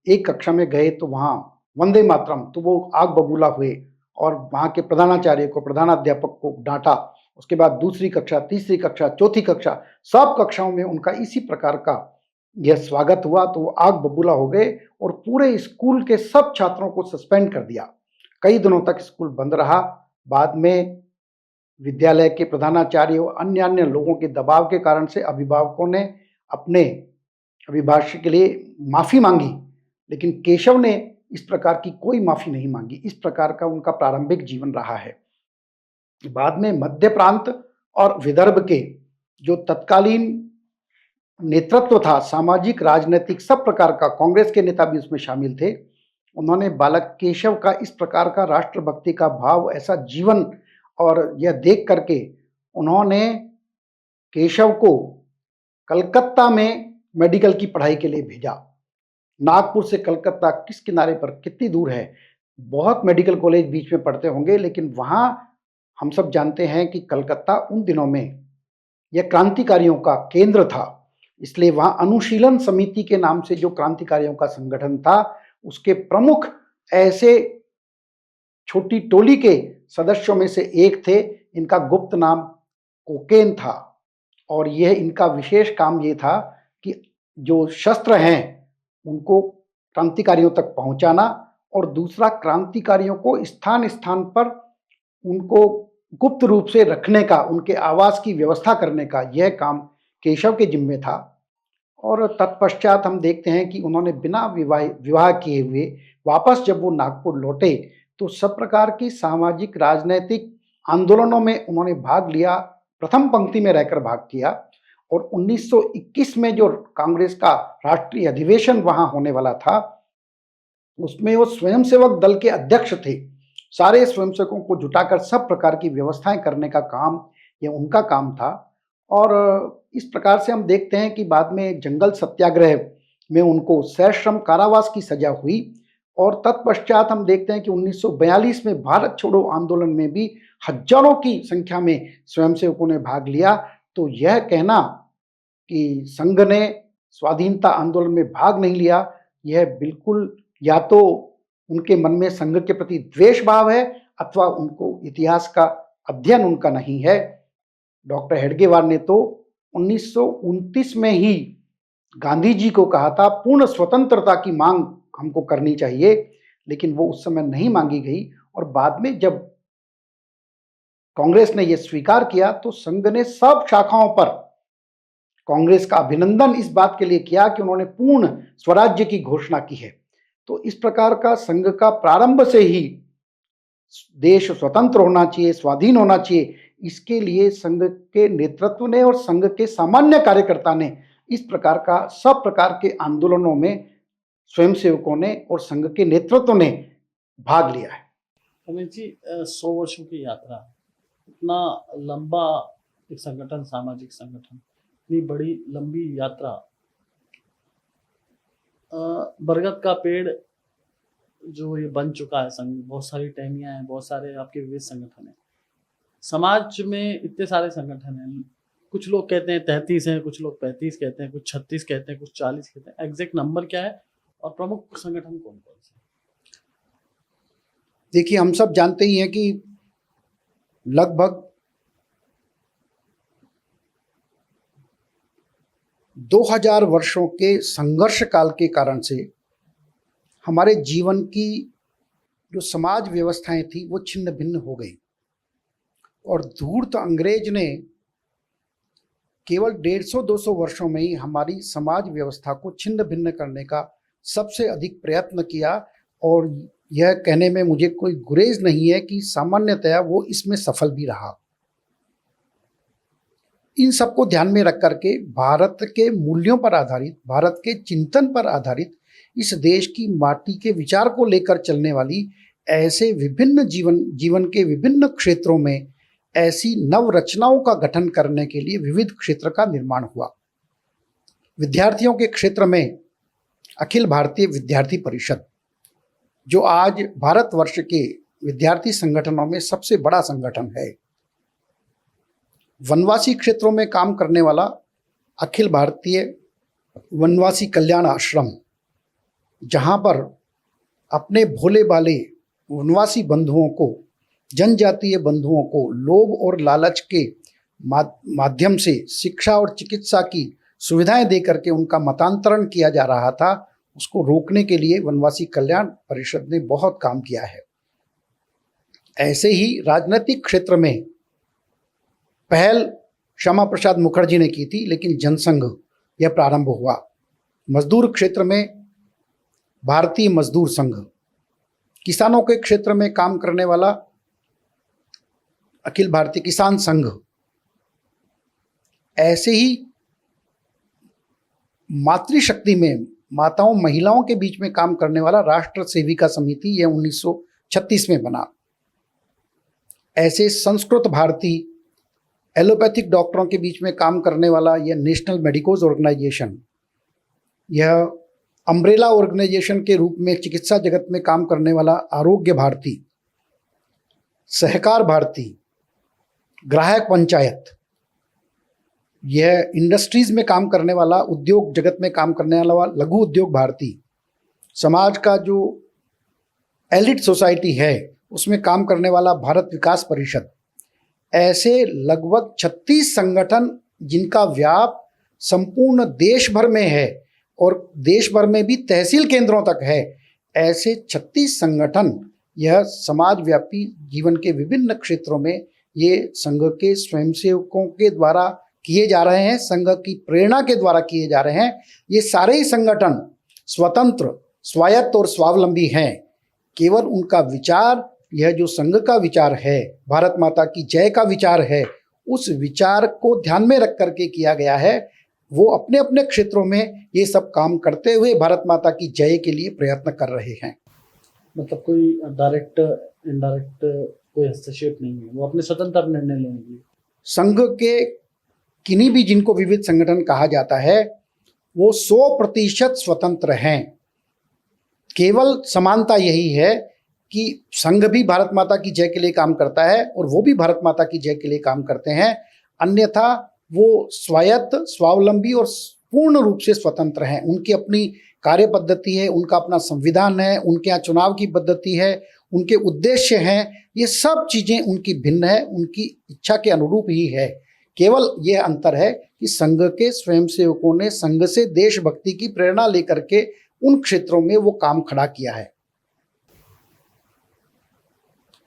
एक कक्षा में गए, तो वहाँ वंदे मातरम, तो वो आग बबूला हुए और वहाँ के प्रधानाचार्य को, प्रधानाध्यापक को डांटा। उसके बाद दूसरी कक्षा, तीसरी कक्षा, चौथी कक्षा, सब कक्षाओं में उनका इसी प्रकार का यह स्वागत हुआ। तो वो आग बबूला हो गए और पूरे स्कूल के सब छात्रों को सस्पेंड कर दिया। कई दिनों तक स्कूल बंद रहा। बाद में विद्यालय के प्रधानाचार्य और अन्य लोगों के दबाव के कारण से अभिभावकों ने अपने अभिभाषक के लिए माफ़ी मांगी, लेकिन केशव ने इस प्रकार की कोई माफ़ी नहीं मांगी। इस प्रकार का उनका प्रारंभिक जीवन रहा है। बाद में मध्य प्रांत और विदर्भ के जो तत्कालीन नेतृत्व था, सामाजिक, राजनीतिक, सब प्रकार का, कांग्रेस के नेता भी उसमें शामिल थे। उन्होंने बालक केशव का इस प्रकार का राष्ट्रभक्ति का भाव, ऐसा जीवन, और यह देख करके उन्होंने केशव को कलकत्ता में मेडिकल की पढ़ाई के लिए भेजा। नागपुर से कलकत्ता किस किनारे पर, कितनी दूर है, बहुत मेडिकल कॉलेज बीच में पढ़ते होंगे, लेकिन वहाँ हम सब जानते हैं कि कलकत्ता उन दिनों में यह क्रांतिकारियों का केंद्र था। इसलिए वहाँ अनुशीलन समिति के नाम से जो क्रांतिकारियों का संगठन था, उसके प्रमुख ऐसे छोटी टोली के सदस्यों में से एक थे। इनका गुप्त नाम कोकेन था, और यह इनका विशेष काम ये था कि जो शस्त्र हैं उनको क्रांतिकारियों तक पहुंचाना, और दूसरा क्रांतिकारियों को स्थान स्थान पर उनको गुप्त रूप से रखने का, उनके आवास की व्यवस्था करने का, यह काम केशव के जिम्मे था। और तत्पश्चात हम देखते हैं कि उन्होंने बिना विवाह किए हुए वापस जब वो नागपुर लौटे, तो सब प्रकार की सामाजिक, राजनैतिक आंदोलनों में उन्होंने भाग लिया, प्रथम पंक्ति में रहकर भाग किया। और 1921 में जो कांग्रेस का राष्ट्रीय अधिवेशन वहां होने वाला था, उसमें वो स्वयंसेवक दल के अध्यक्ष थे। सारे स्वयंसेवकों को जुटाकर सब प्रकार की व्यवस्थाएं करने का काम, ये उनका काम था। और इस प्रकार से हम देखते हैं कि बाद में जंगल सत्याग्रह में उनको सश्रम कारावास की सजा हुई। और तत्पश्चात हम देखते हैं कि 1942 में भारत छोड़ो आंदोलन में भी हजारों की संख्या में स्वयंसेवकों ने भाग लिया। तो यह कहना कि संघ ने स्वाधीनता आंदोलन में भाग नहीं लिया, यह बिल्कुल या तो उनके मन में संघ के प्रति द्वेष भाव है अथवा उनको इतिहास का अध्ययन उनका नहीं है। डॉक्टर हेडगेवार ने तो 1929 में ही गांधी जी को कहा था पूर्ण स्वतंत्रता की मांग हमको करनी चाहिए, लेकिन वो उस समय नहीं मांगी गई और बाद में जब कांग्रेस ने यह स्वीकार किया तो संघ ने सब शाखाओं पर कांग्रेस का अभिनंदन इस बात के लिए किया कि उन्होंने पूर्ण स्वराज्य की घोषणा की है। तो इस प्रकार का संघ का प्रारंभ से ही देश स्वतंत्र होना चाहिए, स्वाधीन होना चाहिए, इसके लिए संघ के नेतृत्व ने और संघ के सामान्य कार्यकर्ता ने इस प्रकार का सब प्रकार के आंदोलनों में स्वयंसेवकों ने और संघ के नेतृत्व ने भाग लिया है। अमित जी, 100 वर्षों की यात्रा, इतना लंबा एक संगठन, सामाजिक संगठन, इतनी बड़ी लंबी यात्रा, बरगद का पेड़ जो ये बन चुका है संघ, बहुत सारी टहनियाँ हैं, बहुत सारे आपके विविध संगठन हैं। समाज में इतने सारे संगठन हैं, कुछ लोग कहते हैं 33 हैं, कुछ लोग 35 कहते हैं, कुछ 36 कहते हैं, कुछ 40 कहते हैं। एग्जैक्ट नंबर क्या है और प्रमुख संगठन कौन कौन से? देखिए, हम सब जानते ही हैं कि लगभग 2000 वर्षों के संघर्ष काल के कारण से हमारे जीवन की जो समाज व्यवस्थाएं थी वो छिन्न भिन्न हो गई और धूर्त अंग्रेज ने केवल 150-200 वर्षों में ही हमारी समाज व्यवस्था को छिन्न भिन्न करने का सबसे अधिक प्रयत्न किया। और यह कहने में मुझे कोई गुरेज नहीं है कि सामान्यतया वो इसमें सफल भी रहा। इन सबको ध्यान में रख करके भारत के मूल्यों पर आधारित, भारत के चिंतन पर आधारित, इस देश की माटी के विचार को लेकर चलने वाली ऐसे विभिन्न जीवन के विभिन्न क्षेत्रों में ऐसी नव रचनाओं का गठन करने के लिए विविध क्षेत्र का निर्माण हुआ। विद्यार्थियों के क्षेत्र में अखिल भारतीय विद्यार्थी परिषद, जो आज भारतवर्ष के विद्यार्थी संगठनों में सबसे बड़ा संगठन है। वनवासी क्षेत्रों में काम करने वाला अखिल भारतीय वनवासी कल्याण आश्रम, जहाँ पर अपने भोले भाले वनवासी बंधुओं को, जनजातीय बंधुओं को लोभ और लालच के माध्यम से शिक्षा और चिकित्सा की सुविधाएं दे करके उनका मतांतरण किया जा रहा था, उसको रोकने के लिए वनवासी कल्याण परिषद ने बहुत काम किया है। ऐसे ही राजनीतिक क्षेत्र में पहल श्यामा प्रसाद मुखर्जी ने की थी, लेकिन जनसंघ यह प्रारंभ हुआ। मजदूर क्षेत्र में भारतीय मजदूर संघ, किसानों के क्षेत्र में काम करने वाला अखिल भारतीय किसान संघ, ऐसे ही मातृशक्ति में माताओं महिलाओं के बीच में काम करने वाला राष्ट्र सेविका समिति, यह 1936 में बना। ऐसे संस्कृत भारती एलोपैथिक डॉक्टरों के बीच में काम करने वाला यह नेशनल मेडिकोज ऑर्गेनाइजेशन, यह अम्ब्रेला ऑर्गेनाइजेशन के रूप में चिकित्सा जगत में काम करने वाला आरोग्य भारती, सहकार भारती, ग्राहक पंचायत, यह इंडस्ट्रीज में काम करने वाला, उद्योग जगत में काम करने वाला लघु उद्योग भारती, समाज का जो एलिट सोसाइटी है उसमें काम करने वाला भारत विकास परिषद, ऐसे लगभग 36 संगठन जिनका व्याप संपूर्ण देश भर में है और देश भर में भी तहसील केंद्रों तक है। ऐसे 36 संगठन यह समाजव्यापी जीवन के विभिन्न क्षेत्रों में ये संघ के स्वयंसेवकों के द्वारा किए जा रहे हैं, संघ की प्रेरणा के द्वारा किए जा रहे हैं। ये सारे ही संगठन स्वतंत्र, स्वायत्त और स्वावलंबी हैं। केवल उनका विचार, यह जो संघ का विचार है, भारत माता की जय का विचार है, उस विचार को ध्यान में रख करके किया गया है। वो अपने अपने क्षेत्रों में ये सब काम करते हुए भारत माता की जय के लिए प्रयत्न कर रहे हैं। मतलब कोई डायरेक्ट इनडायरेक्ट कोई हस्तक्षेप नहीं है, वो अपने स्वतंत्र निर्णय लेंगे। संघ के किन्हीं भी, जिनको विविध संगठन कहा जाता है, वो 100% स्वतंत्र हैं। केवल समानता यही है कि संघ भी भारत माता की जय के लिए काम करता है और वो भी भारत माता की जय के लिए काम करते हैं। अन्यथा वो स्वायत्त, स्वावलंबी और पूर्ण रूप से स्वतंत्र हैं। उनकी अपनी कार्य पद्धति है, उनका अपना संविधान है, उनके यहाँ चुनाव की पद्धति है, उनके उद्देश्य हैं, ये सब चीज़ें उनकी भिन्न है, उनकी इच्छा के अनुरूप ही है। केवल ये अंतर है कि संघ के स्वयंसेवकों ने संघ से देशभक्ति की प्रेरणा लेकर के उन क्षेत्रों में वो काम खड़ा किया है।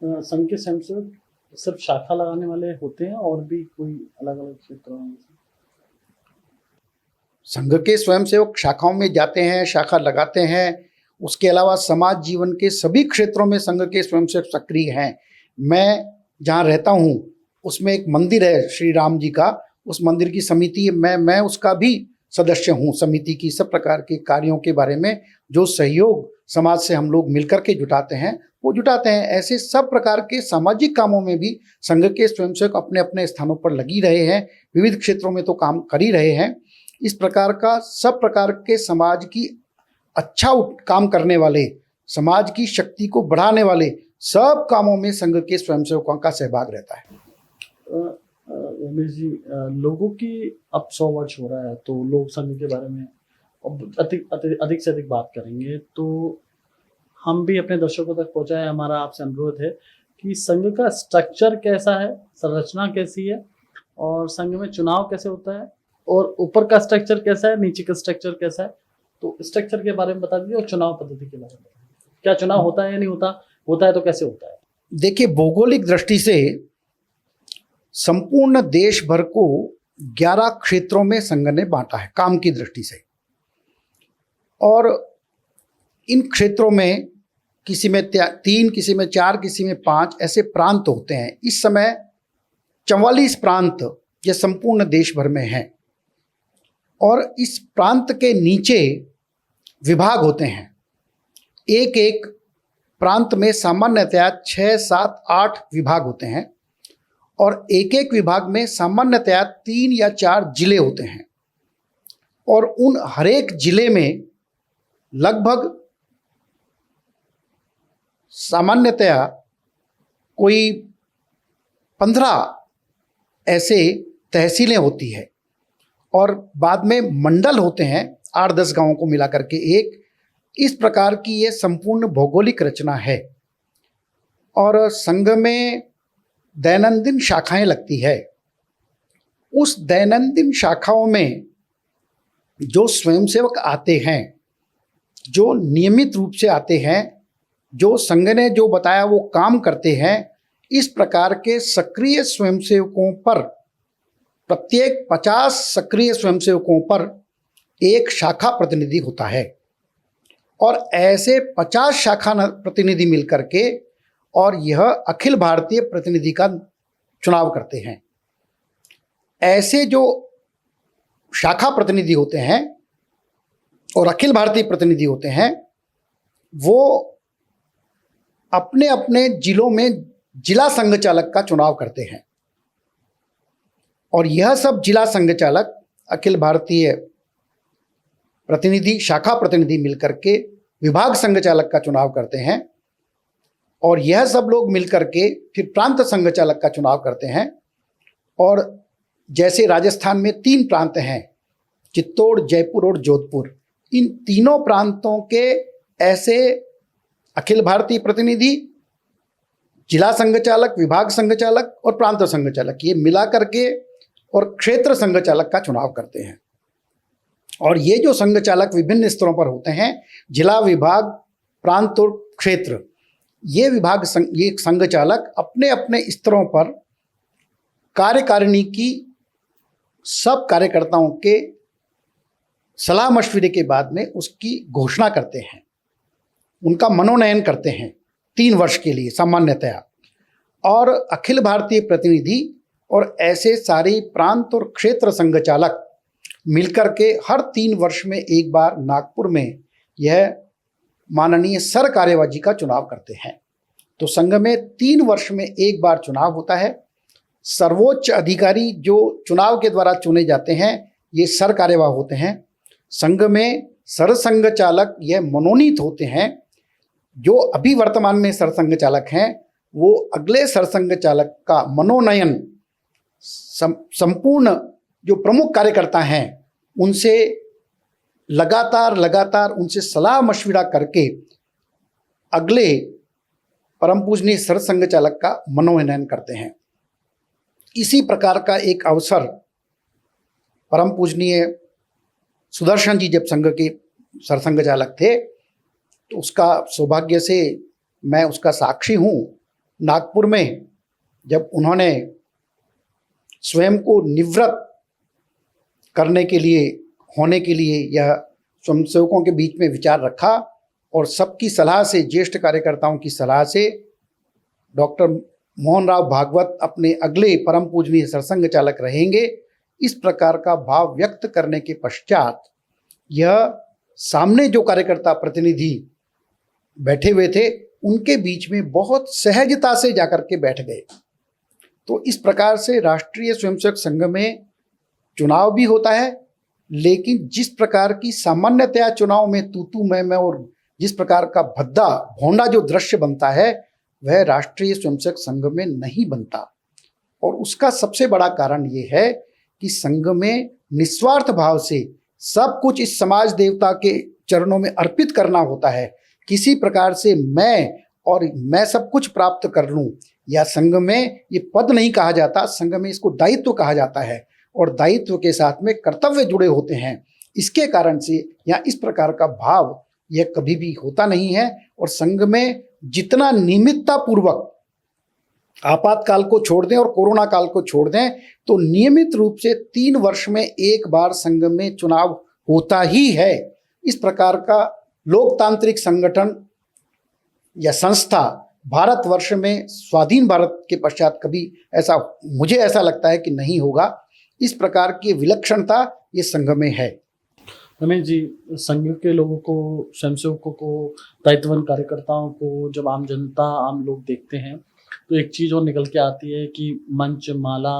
संघ के स्वयंसेवक सिर्फ शाखा लगाने वाले होते हैं और भी कोई अलग अलग क्षेत्रों में? संघ के स्वयंसेवक शाखाओं में जाते हैं, शाखा लगाते हैं। उसके अलावा समाज जीवन के सभी क्षेत्रों में संघ के स्वयंसेवक सक्रिय हैं। मैं जहाँ रहता हूँ उसमें एक मंदिर है श्री राम जी का, उस मंदिर की समिति मैं उसका भी सदस्य हूँ। समिति की सब प्रकार के कार्यों के बारे में जो सहयोग समाज से हम लोग मिलकर के जुटाते हैं वो जुटाते हैं। ऐसे सब प्रकार के सामाजिक कामों में भी संघ के स्वयंसेवक अपने अपने स्थानों पर लगी रहे हैं, विविध क्षेत्रों में तो काम कर ही रहे हैं। इस प्रकार का सब प्रकार के समाज की अच्छा काम करने वाले, समाज की शक्ति को बढ़ाने वाले सब कामों में संघ के स्वयंसेवकों का सहभाग रहता है। रमेश जी, लोगों की अब 100 वर्ष हो रहा है तो लोग संघ के बारे में अधिक से अधिक बात करेंगे, तो हम भी अपने दर्शकों तक पहुंचाए, हमारा आपसे अनुरोध है कि संघ का स्ट्रक्चर कैसा है, संरचना कैसी है और संघ में चुनाव कैसे होता है और ऊपर का स्ट्रक्चर कैसा है, नीचे का स्ट्रक्चर कैसा है, तो स्ट्रक्चर के बारे में बता दीजिए और चुनाव पद्धति के बारे में बता दीजिए। क्या चुनाव होता है या नहीं होता, होता है तो कैसे होता है? देखिए, भौगोलिक दृष्टि से संपूर्ण देश भर को 11 क्षेत्रों में संघ ने बांटा है काम की दृष्टि से, और इन क्षेत्रों में किसी में 3, किसी में 4, किसी में 5 ऐसे प्रांत होते हैं। इस समय 44 प्रांत ये संपूर्ण देश भर में हैं, और इस प्रांत के नीचे विभाग होते हैं। एक एक प्रांत में सामान्यतया 6, 7, 8 विभाग होते हैं, और एक एक विभाग में सामान्यतया 3 या 4 जिले होते हैं, और उन हर एक जिले में लगभग सामान्यतया कोई 15 ऐसे तहसीलें होती है, और बाद में मंडल होते हैं 8-10 गांवों को मिलाकर के एक। इस प्रकार की ये संपूर्ण भौगोलिक रचना है। और संघ में दैनंदिन शाखाएं लगती है। उस दैनंदिन शाखाओं में जो स्वयंसेवक आते हैं, जो नियमित रूप से आते हैं, जो संघ ने जो बताया वो काम करते हैं, इस प्रकार के सक्रिय स्वयंसेवकों पर, प्रत्येक 50 सक्रिय स्वयंसेवकों पर एक शाखा प्रतिनिधि होता है, और ऐसे 50 शाखा प्रतिनिधि मिलकर के और यह अखिल भारतीय प्रतिनिधि का चुनाव करते हैं। ऐसे जो शाखा प्रतिनिधि होते हैं और अखिल भारतीय प्रतिनिधि होते हैं, वो अपने अपने जिलों में जिला संघ चालक का चुनाव करते हैं, और यह सब जिला संघ चालक अखिल भारतीय प्रतिनिधि, शाखा प्रतिनिधि मिलकर के विभाग संघ चालक का चुनाव करते हैं, और यह सब लोग मिलकर के फिर प्रांत संघ चालक का चुनाव करते हैं। और जैसे राजस्थान में 3 प्रांत हैं, चित्तौड़, जयपुर और जोधपुर, इन तीनों प्रांतों के ऐसे अखिल भारतीय प्रतिनिधि, जिला संघ चालक, विभाग संघ चालक और प्रांत संघ चालक, ये मिला करके और क्षेत्र संघ चालक का चुनाव करते हैं। और ये जो संघ चालक विभिन्न स्तरों पर होते हैं, जिला, विभाग, प्रांत और क्षेत्र, ये विभाग ये संघ चालक अपने अपने स्तरों पर कार्यकारिणी की सब कार्यकर्ताओं के सलाह मशविरे के बाद में उसकी घोषणा करते हैं, उनका मनोनयन करते हैं 3 वर्ष के लिए सामान्यतया। और अखिल भारतीय प्रतिनिधि और ऐसे सारे प्रांत और क्षेत्र संघ चालक मिलकर के हर 3 वर्ष में एक बार नागपुर में यह माननीय सर कार्यवाही का चुनाव करते हैं। तो संघ में 3 वर्ष में एक बार चुनाव होता है। सर्वोच्च अधिकारी जो चुनाव के द्वारा चुने जाते हैं, ये सर कार्यवाह होते हैं। संघ में सरसंघ चालक यह मनोनीत होते हैं। जो अभी वर्तमान में सरसंघ चालक हैं, वो अगले सरसंघ चालक का मनोनयन संपूर्ण जो प्रमुख कार्यकर्ता हैं उनसे लगातार उनसे सलाह मशविरा करके अगले परम पूजनीय सरसंघ चालक का मनोनयन करते हैं। इसी प्रकार का एक अवसर परम पूजनीय सुदर्शन जी जब संघ के सरसंघ चालक थे तो उसका सौभाग्य से मैं उसका साक्षी हूँ। नागपुर में जब उन्होंने स्वयं को निवृत्त करने के लिए होने के लिए यह स्वयंसेवकों के बीच में विचार रखा और सबकी सलाह से, ज्येष्ठ कार्यकर्ताओं की सलाह से डॉक्टर मोहन राव भागवत अपने अगले परम पूजनीय सरसंघ चालक रहेंगे, इस प्रकार का भाव व्यक्त करने के पश्चात यह सामने जो कार्यकर्ता प्रतिनिधि बैठे हुए थे उनके बीच में बहुत सहजता से जाकर के बैठ गए। तो इस प्रकार से राष्ट्रीय स्वयंसेवक संघ में चुनाव भी होता है, लेकिन जिस प्रकार की सामान्यतया चुनाव में तू मैं और जिस प्रकार का भद्दा भोंडा जो दृश्य बनता है वह राष्ट्रीय स्वयंसेवक संघ में नहीं बनता। और उसका सबसे बड़ा कारण ये है कि संघ में निस्वार्थ भाव से सब कुछ इस समाज देवता के चरणों में अर्पित करना होता है। किसी प्रकार से मैं सब कुछ प्राप्त कर लूं, या संघ में ये पद नहीं कहा जाता, संघ में इसको दायित्व कहा जाता है और दायित्व के साथ में कर्तव्य जुड़े होते हैं। इसके कारण से या इस प्रकार का भाव यह कभी भी होता नहीं है। और संघ में जितना नियमितता पूर्वक आपातकाल को छोड़ दें और कोरोना काल को छोड़ दें तो नियमित रूप से 3 वर्ष में एक बार संघ में चुनाव होता ही है। इस प्रकार का लोकतांत्रिक संगठन या संस्था भारतवर्ष में स्वाधीन भारत के पश्चात कभी ऐसा, मुझे ऐसा लगता है कि नहीं होगा। इस प्रकार की विलक्षणता ये संघ में है। रमेश जी, संघ के लोगों को, स्वयंसेवकों को, दायित्ववान कार्यकर्ताओं को जब आम जनता, आम लोग देखते हैं तो एक चीज़ और निकल के आती है कि मंच, माला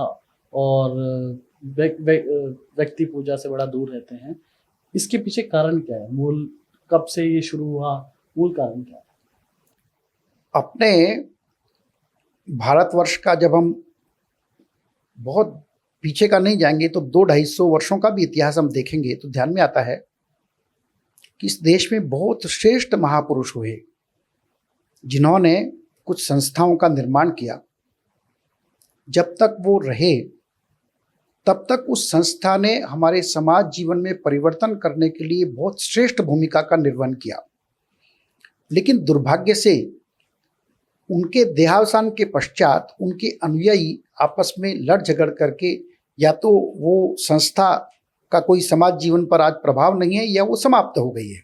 और व्यक्ति पूजा से बड़ा दूर रहते हैं। इसके पीछे कारण क्या है? मूल कब से ये शुरू हुआ? मूल कारण क्या है? अपने भारतवर्ष का जब हम बहुत पीछे का नहीं जाएंगे तो 200-250 वर्षों का भी इतिहास हम देखेंगे तो ध्यान में आता है कि इस देश में बहुत श्रेष्ठ महापुरुष हुए जिन्होंने कुछ संस्थाओं का निर्माण किया। जब तक वो रहे तब तक उस संस्था ने हमारे समाज जीवन में परिवर्तन करने के लिए बहुत श्रेष्ठ भूमिका का निर्वहन किया। लेकिन दुर्भाग्य से उनके देहावसान के पश्चात उनके अनुयायी आपस में लड़ झगड़ करके या तो वो संस्था का कोई समाज जीवन पर आज प्रभाव नहीं है या वो समाप्त हो गई है।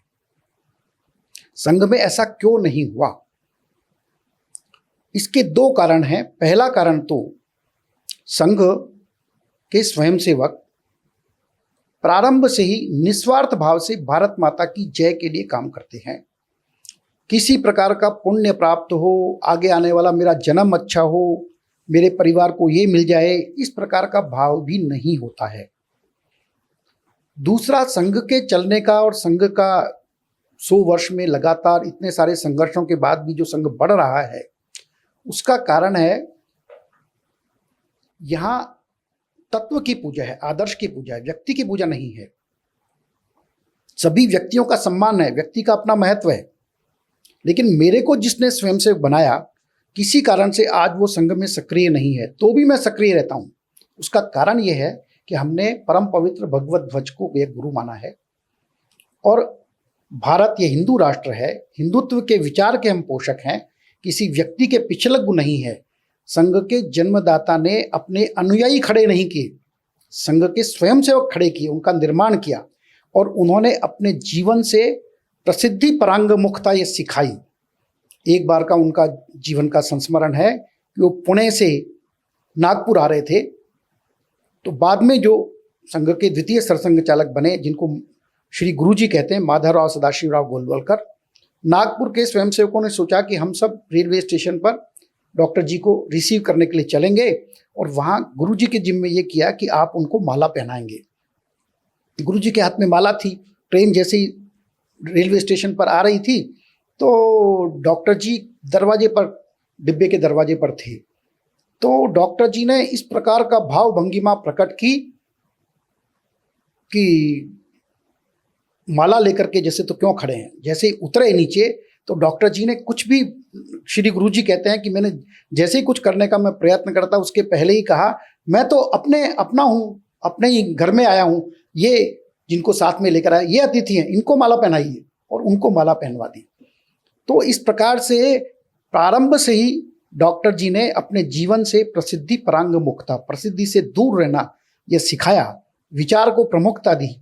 संघ में ऐसा क्यों नहीं हुआ? इसके 2 कारण हैं। पहला कारण तो संघ के स्वयंसेवक प्रारंभ से ही निस्वार्थ भाव से भारत माता की जय के लिए काम करते हैं। किसी प्रकार का पुण्य प्राप्त हो, आगे आने वाला मेरा जन्म अच्छा हो, मेरे परिवार को ये मिल जाए, इस प्रकार का भाव भी नहीं होता है। दूसरा, संघ के चलने का और संघ का 100 वर्ष में लगातार इतने सारे संघर्षों के बाद भी जो संघ बढ़ रहा है उसका कारण है यहाँ तत्व की पूजा है, आदर्श की पूजा है, व्यक्ति की पूजा नहीं है। सभी व्यक्तियों का सम्मान है, व्यक्ति का अपना महत्व है। लेकिन मेरे को जिसने स्वयंसेवक बनाया, किसी कारण से आज वो संघ में सक्रिय नहीं है, तो भी मैं सक्रिय रहता हूँ। उसका कारण ये है कि हमने परम पवित्र भगवत ध्वज को एक गुरु माना है और भारत ये हिंदू राष्ट्र है, हिंदुत्व के विचार के हम पोषक हैं, किसी व्यक्ति के पिछलग्गु नहीं है। संघ के जन्मदाता ने अपने अनुयायी खड़े नहीं किए, संघ के स्वयंसेवक खड़े किए, उनका निर्माण किया और उन्होंने अपने जीवन से प्रसिद्धि परांग मुखता ये सिखाई। एक बार का उनका जीवन का संस्मरण है कि वो पुणे से नागपुर आ रहे थे, तो बाद में जो संघ के द्वितीय सरसंघ चालक बने, जिनको श्री गुरुजी कहते हैं, माधवराव सदाशिवराव गोलवलकर, नागपुर के स्वयंसेवकों ने सोचा कि हम सब रेलवे स्टेशन पर डॉक्टर जी को रिसीव करने के लिए चलेंगे और वहाँ गुरुजी के जिम्मे में ये किया कि आप उनको माला पहनाएंगे। गुरुजी के हाथ में माला थी। ट्रेन जैसे ही रेलवे स्टेशन पर आ रही थी तो डॉक्टर जी दरवाजे पर, डिब्बे के दरवाजे पर थे, तो डॉक्टर जी ने इस प्रकार का भाव भंगिमा प्रकट की कि माला लेकर के जैसे तो क्यों खड़े हैं, जैसे ही उतरे नीचे तो डॉक्टर जी ने कुछ भी, श्री गुरु जी कहते हैं कि मैंने जैसे ही कुछ करने का मैं प्रयत्न करता उसके पहले ही कहा मैं तो अपना हूँ, अपने ही घर में आया हूँ, ये जिनको साथ में लेकर आया ये अतिथि हैं, इनको माला पहनाइए, और उनको माला पहनवा दी। तो इस प्रकार से प्रारंभ से ही डॉक्टर जी ने अपने जीवन से प्रसिद्धि परांग मुक्ता, प्रसिद्धि से दूर रहना यह सिखाया, विचार को प्रमुखता दी,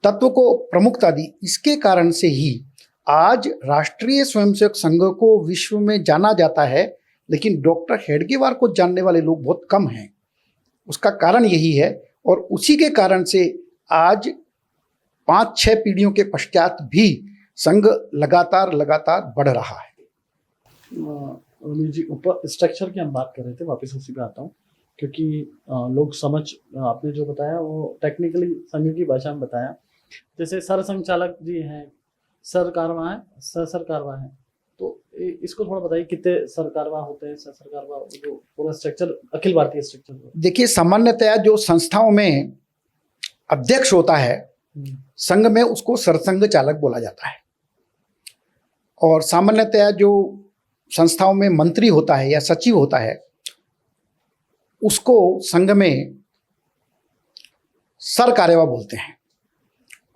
तत्व को प्रमुखता दी। इसके कारण से ही आज राष्ट्रीय स्वयंसेवक संघ को विश्व में जाना जाता है, लेकिन डॉक्टर हेडगेवार को जानने वाले लोग बहुत कम हैं। उसका कारण यही है, और उसी के कारण से आज 5-6 पीढ़ियों के पश्चात भी संघ लगातार बढ़ रहा है। रमेश जी, ऊपर स्ट्रक्चर की हम बात कर रहे थे, वापस उसी पे आता हूँ, क्योंकि लोग समझ, आपने जो बताया वो टेक्निकली संघ की भाषा में बताया। जैसे सर संचालक जी हैं, सर कारवा है, तो इसको थोड़ा बताइए, कितने सर कारवा होते हैं, सर कारवा, जो पूरा स्ट्रक्चर, अखिल भारतीय स्ट्रक्चर। देखिए, सामान्यतया जो संस्थाओं में अध्यक्ष होता है संघ में, उसको सरसंघ चालक बोला जाता है, और सामान्यतया जो संस्थाओं में मंत्री होता है या सचिव होता है उसको संघ में सर कार्यवाह बोलते हैं,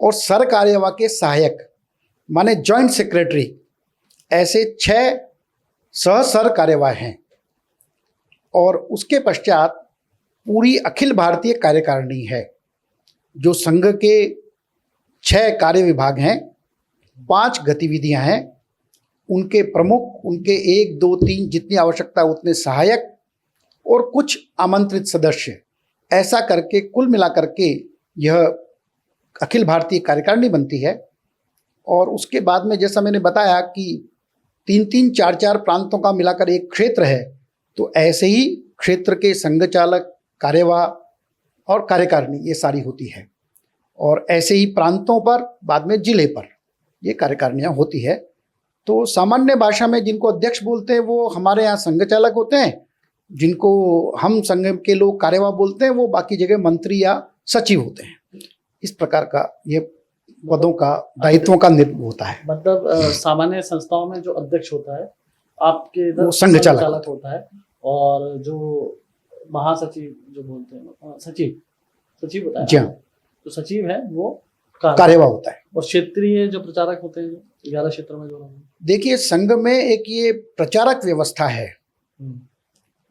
और सर कार्यवाह के सहायक माने जॉइंट सेक्रेटरी, ऐसे 6 सह सर कार्यवाह हैं। और उसके पश्चात पूरी अखिल भारतीय कार्यकारिणी है, जो संघ के 6 कार्य विभाग हैं, 5 गतिविधियां हैं, उनके प्रमुख, उनके 1, 2, 3 जितनी आवश्यकता उतने सहायक और कुछ आमंत्रित सदस्य, ऐसा करके कुल मिलाकर के यह अखिल भारतीय कार्यकारिणी बनती है। और उसके बाद में जैसा मैंने बताया कि 3-3, 4-4 प्रांतों का मिलाकर एक क्षेत्र है, तो ऐसे ही क्षेत्र के संघ चालक, कार्यवाह और कार्यकारिणी ये सारी होती है, और ऐसे ही प्रांतों पर, बाद में जिले पर ये कार्यकारिणियाँ होती है। तो सामान्य भाषा में जिनको अध्यक्ष बोलते हैं वो हमारे यहाँ संघ चालक होते हैं, जिनको हम संघ के लोग कार्यवाह बोलते हैं वो बाकी जगह मंत्री या सचिव होते हैं। इस प्रकार का ये पदों का, दायित्वों का निर्वहन होता है। मतलब सामान्य संस्थाओं में जो अध्यक्ष होता है, आपके इधर वो संघ चालक होता है, और जो महासचिव जो बोलते हैं, सचिव होता है, जी हाँ, जो सचिव है वो कार्यवाह होता है। और क्षेत्रीय जो प्रचारक होते हैं, 11 क्षेत्र में जो, देखिए, संघ में एक ये प्रचारक व्यवस्था है,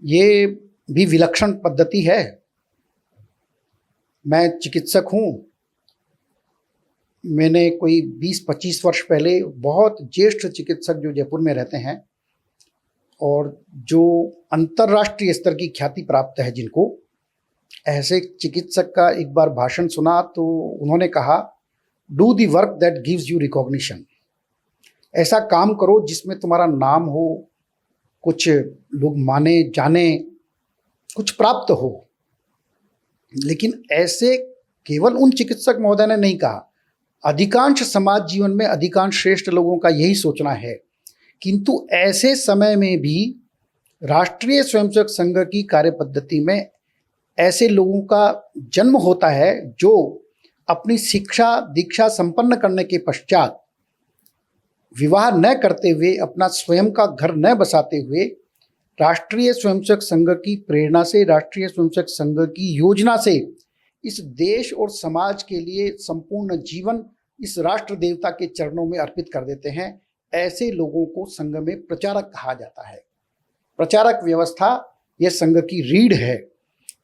ये भी विलक्षण पद्धति है। मैं चिकित्सक हूँ, मैंने कोई 20-25 वर्ष पहले बहुत ज्येष्ठ चिकित्सक जो जयपुर में रहते हैं और जो अंतर्राष्ट्रीय स्तर की ख्याति प्राप्त है जिनको, ऐसे चिकित्सक का एक बार भाषण सुना तो उन्होंने कहा, do the work that gives you recognition. ऐसा काम करो जिसमें तुम्हारा नाम हो, कुछ लोग माने जाने, कुछ प्राप्त हो। लेकिन ऐसे केवल उन चिकित्सक महोदय ने नहीं कहा, अधिकांश समाज जीवन में अधिकांश श्रेष्ठ लोगों का यही सोचना है। किंतु ऐसे समय में भी राष्ट्रीय स्वयंसेवक संघ की कार्य पद्धति में ऐसे लोगों का जन्म होता है जो अपनी शिक्षा दीक्षा संपन्न करने के पश्चात विवाह न करते हुए, अपना स्वयं का घर न बसाते हुए, राष्ट्रीय स्वयंसेवक संघ की प्रेरणा से, राष्ट्रीय स्वयंसेवक संघ की योजना से इस देश और समाज के लिए संपूर्ण जीवन इस राष्ट्र देवता के चरणों में अर्पित कर देते हैं। ऐसे लोगों को संघ में प्रचारक कहा जाता है। प्रचारक व्यवस्था यह संघ की रीढ़ है।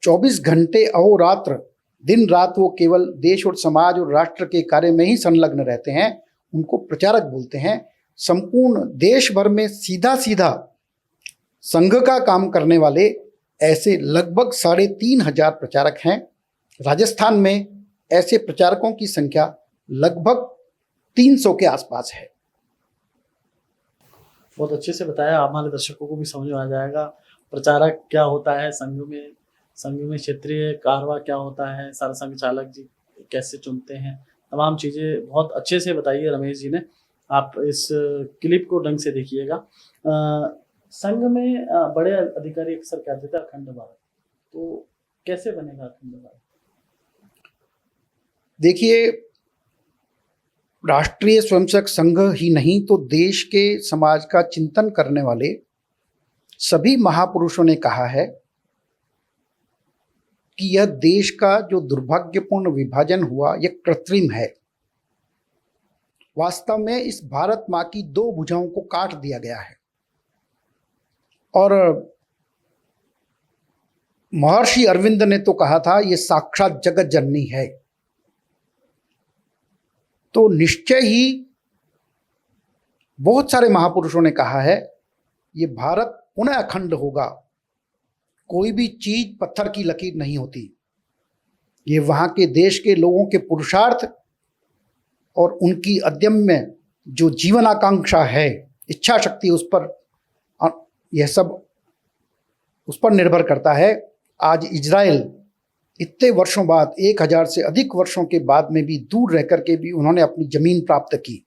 24 घंटे अहोरात्र, दिन रात वो केवल देश और समाज और राष्ट्र के कार्य में ही संलग्न रहते हैं, उनको प्रचारक बोलते हैं। संपूर्ण देश भर में सीधा सीधा संघ का काम करने वाले ऐसे लगभग 3,500 प्रचारक हैं। राजस्थान में ऐसे प्रचारकों की संख्या लगभग 300 के आसपास है। बहुत अच्छे से बताया, हमारे दर्शकों को भी समझ में आ जाएगा प्रचारक क्या होता है संघ में क्षेत्रीय कारवा क्या होता है, सारा संघ चालक जी कैसे चुनते हैं, तमाम चीज़ें बहुत अच्छे से बताइए रमेश जी ने। आप इस क्लिप को ढंग से देखिएगा। संघ में बड़े अधिकारी अक्सर कहते थे अखंड भारत, तो कैसे बनेगा अखंड भारत? देखिए, राष्ट्रीय स्वयंसेवक संघ ही नहीं तो देश के समाज का चिंतन करने वाले सभी महापुरुषों ने कहा है कि यह देश का जो दुर्भाग्यपूर्ण विभाजन हुआ यह कृत्रिम है। वास्तव में इस भारत माँ की दो भुजाओं को काट दिया गया है और महर्षि अरविंद ने तो कहा था ये साक्षात जगत जननी है। तो निश्चय ही बहुत सारे महापुरुषों ने कहा है ये भारत पुनः अखंड होगा। कोई भी चीज पत्थर की लकीर नहीं होती। ये वहाँ के देश के लोगों के पुरुषार्थ और उनकी अदम्य जो जीवन आकांक्षा है, इच्छा शक्ति, उस पर यह सब उस पर निर्भर करता है। आज इजराइल इतने वर्षों बाद, 1000 से अधिक वर्षों के बाद में भी दूर रह करके भी उन्होंने अपनी जमीन प्राप्त की।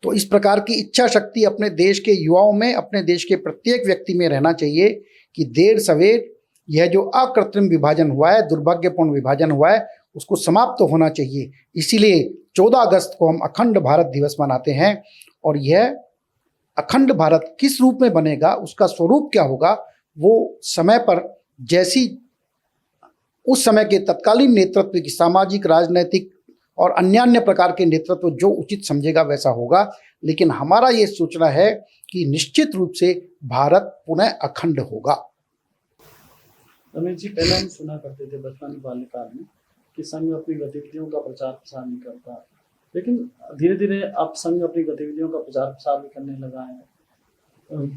तो इस प्रकार की इच्छा शक्ति अपने देश के युवाओं में, अपने देश के प्रत्येक व्यक्ति में रहना चाहिए कि देर सवेर यह जो अकृत्रिम विभाजन हुआ है, दुर्भाग्यपूर्ण विभाजन हुआ है, उसको समाप्त होना चाहिए। इसीलिए 14 अगस्त को हम अखंड भारत दिवस मनाते हैं और यह अखंड भारत किस रूप में बनेगा, उसका स्वरूप क्या होगा, वो समय पर जैसी उस समय के तत्कालीन नेतृत्व की सामाजिक, राजनीतिक और अन्य प्रकार के नेतृत्व जो उचित समझेगा वैसा होगा। लेकिन हमारा ये सोचना है कि निश्चित रूप से भारत पुनः अखंड होगा। रमेश जी, पहले हम सुना करते थे बचपन बाल्यकाल में कि संघ अपनी गतिविधियों का प्रचार प्रसार नहीं करता, लेकिन धीरे धीरे अब संघ अपनी गतिविधियों का प्रचार प्रसार भी करने लगा है,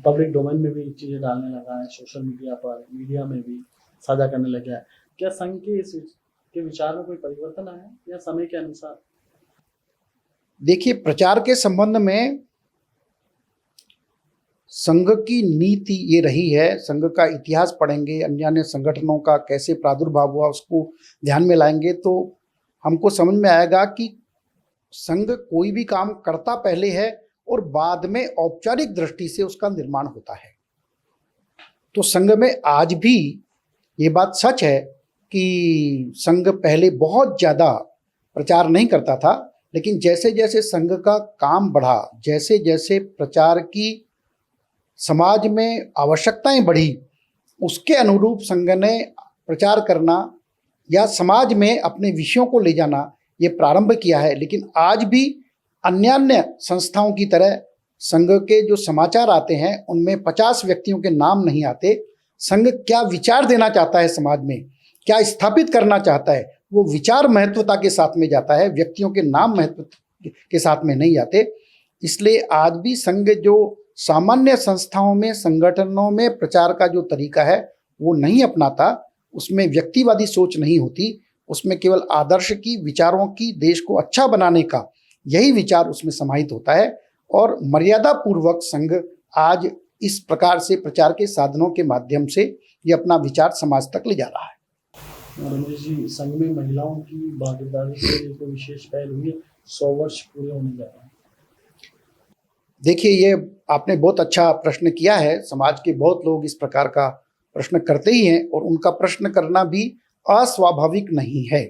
पब्लिक डोमेन में भी चीजें डालने लगा है, सोशल मीडिया पर, मीडिया में भी साझा करने लगा है। क्या संघ के विचार में कोई परिवर्तन आया या समय के अनुसार? देखिए, प्रचार के संबंध में संघ की नीति ये रही है। संघ का इतिहास पढ़ेंगे, अन्य संगठनों का कैसे प्रादुर्भाव हुआ उसको ध्यान में लाएंगे तो हमको समझ में आएगा कि संघ कोई भी काम करता पहले है और बाद में औपचारिक दृष्टि से उसका निर्माण होता है। तो संघ में आज भी ये बात सच है कि संघ पहले बहुत ज़्यादा प्रचार नहीं करता था, लेकिन जैसे जैसे संघ का काम बढ़ा, जैसे जैसे प्रचार की समाज में आवश्यकताएं बढ़ी, उसके अनुरूप संघ ने प्रचार करना या समाज में अपने विषयों को ले जाना ये प्रारंभ किया है। लेकिन आज भी अन्य संस्थाओं की तरह संघ के जो समाचार आते हैं उनमें 50 व्यक्तियों के नाम नहीं आते। संघ क्या विचार देना चाहता है, समाज में क्या स्थापित करना चाहता है, वो विचार महत्वता के साथ में जाता है, व्यक्तियों के नाम महत्व के साथ में नहीं आते। इसलिए आज भी संघ जो सामान्य संस्थाओं में, संगठनों में प्रचार का जो तरीका है वो नहीं अपनाता। उसमें व्यक्तिवादी सोच नहीं होती, उसमें केवल आदर्श की, विचारों की, देश को अच्छा बनाने का यही विचार उसमें समाहित होता है। और मर्यादा पूर्वक संघ आज इस प्रकार से प्रचार के साधनों के माध्यम से ये अपना विचार समाज तक ले जा रहा है। रमेश जी, संघ में महिलाओं की भागीदारी के लिए कोई विशेष पहल हुई है? 100 वर्ष पूरे होने जा रहे हैं। देखिए, ये आपने बहुत अच्छा प्रश्न किया है। समाज के बहुत लोग इस प्रकार का प्रश्न करते ही हैं और उनका प्रश्न करना भी अस्वाभाविक नहीं है,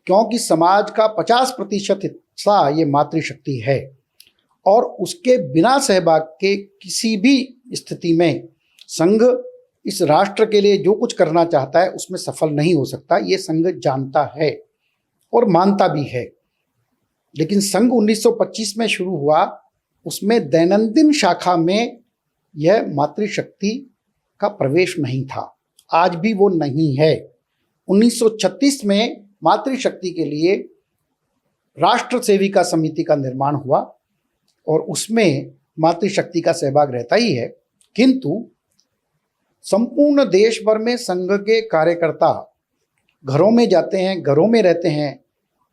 क्योंकि समाज का 50% हिस्सा ये मातृशक्ति है और उसके बिना सहभाग के किसी भी स्थिति में संघ इस राष्ट्र के लिए जो कुछ करना चाहता है उसमें सफल नहीं हो सकता। ये संघ जानता है और मानता भी है। लेकिन संघ 1925 में शुरू हुआ, उसमें दैनंदिन शाखा में यह मातृशक्ति का प्रवेश नहीं था, आज भी वो नहीं है। 1936 में मातृशक्ति के लिए राष्ट्र सेविका समिति का निर्माण हुआ और उसमें मातृशक्ति का सहभाग रहता ही है। किंतु संपूर्ण देश भर में संघ के कार्यकर्ता घरों में जाते हैं, घरों में रहते हैं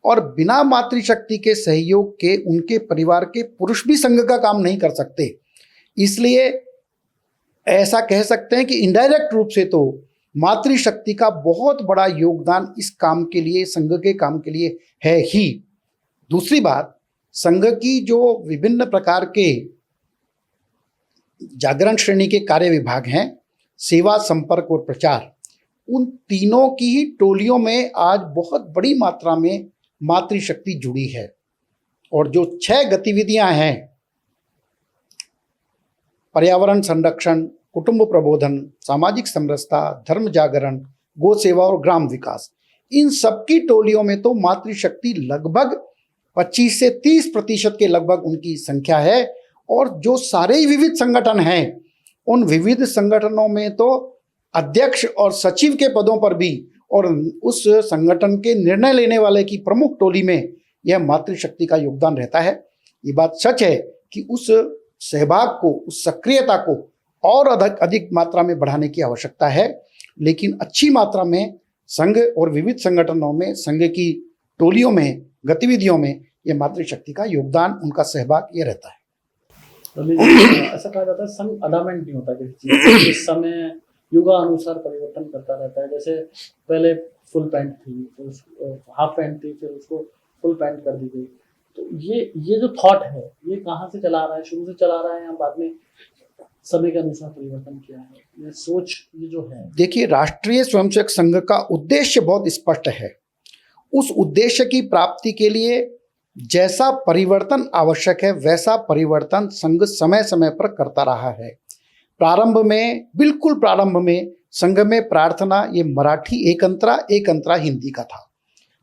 और बिना मातृशक्ति के सहयोग के उनके परिवार के पुरुष भी संघ का काम नहीं कर सकते। इसलिए ऐसा कह सकते हैं कि इनडायरेक्ट रूप से तो मातृशक्ति का बहुत बड़ा योगदान इस काम के लिए, संघ के काम के लिए है ही। दूसरी बात, संघ की जो विभिन्न प्रकार के जागरण श्रेणी के कार्य विभाग हैं, सेवा, संपर्क और प्रचार, उन तीनों की ही टोलियों में आज बहुत बड़ी मात्रा में मातृशक्ति जुड़ी है। और जो 6 गतिविधियां हैं, पर्यावरण संरक्षण, कुटुंब प्रबोधन, सामाजिक समरसता, धर्म जागरण, गो सेवा और ग्राम विकास, इन सबकी टोलियों में तो मातृशक्ति लगभग 25 से 30% के लगभग उनकी संख्या है। और जो सारे ही विविध संगठन हैं, उन विविध संगठनों में तो अध्यक्ष और सचिव के पदों पर भी और उस संगठन के निर्णय लेने वाले की प्रमुख टोली में यह मातृशक्ति का योगदान रहता है। ये बात सच है कि उस सहभाग को, उस सक्रियता को और अधिक मात्रा में बढ़ाने की आवश्यकता है। लेकिन अच्छी मात्रा में संघ और विविध संगठनों में, संघ की टोलियों में, गतिविधियों में यह मातृशक्ति का योगदान, उनका सहभाग ये रहता है। ऐसा कहा जाता है संघ अडामेंट नहीं होता किसी चीज, इस समय युगानुसार परिवर्तन करता रहता है। जैसे पहले फुल पैंट थी, फिर हाफ पैंट थी, फिर उसको फुल पैंट कर दी गई। तो ये जो थॉट है, ये कहाँ से चला रहा है? शुरू से चला रहा है या बाद में समय के अनुसार परिवर्तन किया है? ये सोच ये जो है, देखिए, राष्ट्रीय स्वयंसेवक संघ का उद्देश्य बहुत स्पष्ट है। उस उद्देश्य की प्राप्ति के लिए जैसा परिवर्तन आवश्यक है, वैसा परिवर्तन संघ समय समय पर करता रहा है। प्रारंभ में, बिल्कुल प्रारंभ में संघ में प्रार्थना ये मराठी एक अंतरा हिंदी का था।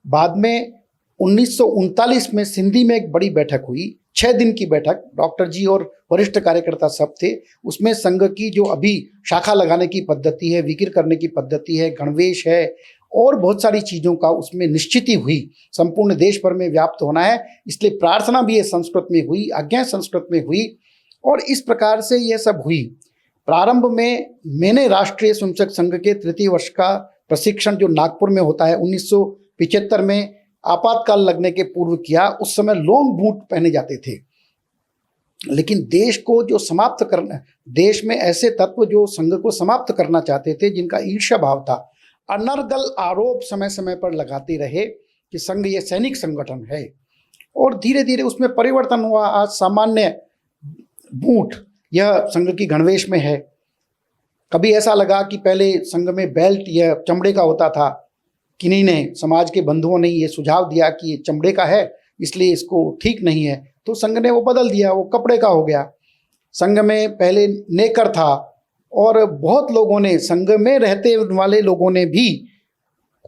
बाद में 1939 में सिंधी में एक बड़ी बैठक हुई, 6 दिन की बैठक, डॉक्टर जी और वरिष्ठ कार्यकर्ता सब थे। उसमें संघ की जो अभी शाखा लगाने की पद्धति है, विकिर करने की पद्धति है, गणवेश है और बहुत सारी चीज़ों का उसमें निश्चिति हुई। संपूर्ण देश भर में व्याप्त होना है, इसलिए प्रार्थना भी ये संस्कृत में हुई, आज्ञा संस्कृत में हुई और इस प्रकार से यह सब हुई। प्रारंभ में मैंने राष्ट्रीय स्वयंसेवक संघ के 3य वर्ष का प्रशिक्षण जो नागपुर में होता है 1975 में आपातकाल लगने के पूर्व किया। उस समय लॉन्ग बूट पहने जाते थे। लेकिन देश को जो समाप्त करना, देश में ऐसे तत्व जो संघ को समाप्त करना चाहते थे, जिनका ईर्ष्या भाव था, अनर्गल आरोप समय समय पर लगाते रहे कि संघ ये सैनिक संगठन है। और धीरे धीरे उसमें परिवर्तन हुआ। आज सामान्य बूट यह संघ की गणवेश में है। कभी ऐसा लगा कि पहले संघ में बेल्ट यह चमड़े का होता था, किन्हीं ने, समाज के बंधुओं ने ये सुझाव दिया कि ये चमड़े का है इसलिए इसको ठीक नहीं है, तो संघ ने वो बदल दिया, वो कपड़े का हो गया। संघ में पहले नेकर था और बहुत लोगों ने, संघ में रहते वाले लोगों ने भी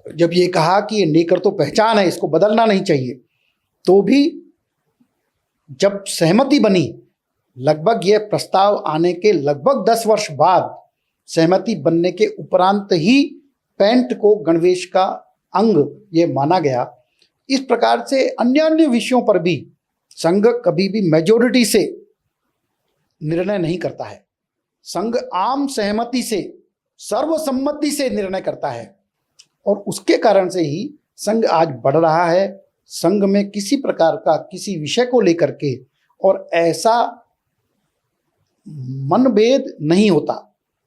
जब ये कहा कि ये नेकर तो पहचान है, इसको बदलना नहीं चाहिए, तो भी जब सहमति बनी, लगभग यह प्रस्ताव आने के लगभग 10 वर्ष बाद सहमति बनने के उपरांत ही पैंट को गणवेश का अंग ये माना गया। इस प्रकार से अन्य अन्य विषयों पर भी संघ कभी भी मेजॉरिटी से निर्णय नहीं करता है। संघ आम सहमति से, सर्वसम्मति से निर्णय करता है और उसके कारण से ही संघ आज बढ़ रहा है। संघ में किसी प्रकार का किसी विषय को लेकर के और ऐसा मनभेद नहीं होता,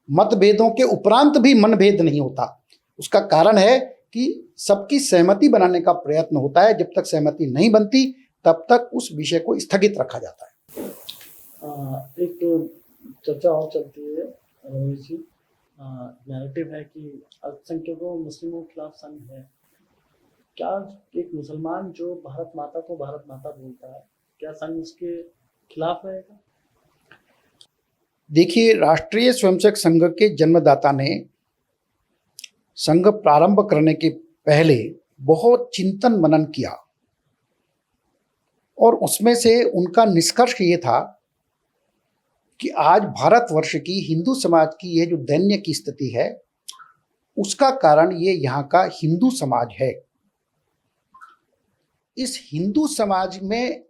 मतभेदों के उपरांत भी मनभेद नहीं होता। उसका कारण है कि सबकी सहमति बनाने का प्रयत्न होता है। जब तक सहमति नहीं बनती तब तक उस विषय को स्थगित रखा जाता है। एक चर्चा और चलती है रमेश जी, नैरेटिव है कि अल्पसंख्यकों मुस्लिमों के खिलाफ संघ है। क्या एक मुसलमान जो भारत माता को भारत माता बोलता है, क्या संघ उसके खिलाफ रहेगा? देखिए, राष्ट्रीय स्वयंसेवक संघ के जन्मदाता ने संघ प्रारंभ करने के पहले बहुत चिंतन मनन किया और उसमें से उनका निष्कर्ष ये था कि आज भारतवर्ष की हिंदू समाज की ये जो दैन्य की स्थिति है, उसका कारण ये यहाँ का हिंदू समाज है। इस हिंदू समाज में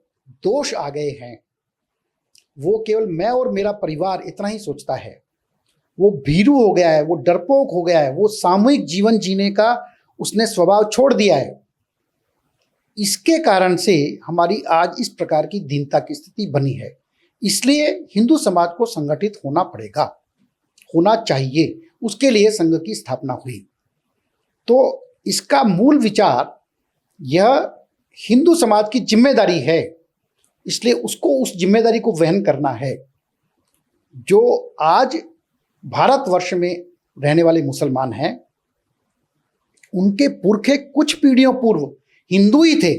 दोष आ गए हैं। वो केवल मैं और मेरा परिवार इतना ही सोचता है। वो भीरू हो गया है, वो डरपोक हो गया है, वो सामूहिक जीवन जीने का उसने स्वभाव छोड़ दिया है। इसके कारण से हमारी आज इस प्रकार की दीनता की स्थिति बनी है। इसलिए हिंदू समाज को संगठित होना पड़ेगा, होना चाहिए। उसके लिए संघ की स्थापना हुई। तो इसका मूल विचार यह हिंदू समाज की जिम्मेदारी है, इसलिए उसको उस जिम्मेदारी को वहन करना है। जो आज भारतवर्ष में रहने वाले मुसलमान हैं, उनके पुरखे कुछ पीढ़ियों पूर्व हिंदू ही थे।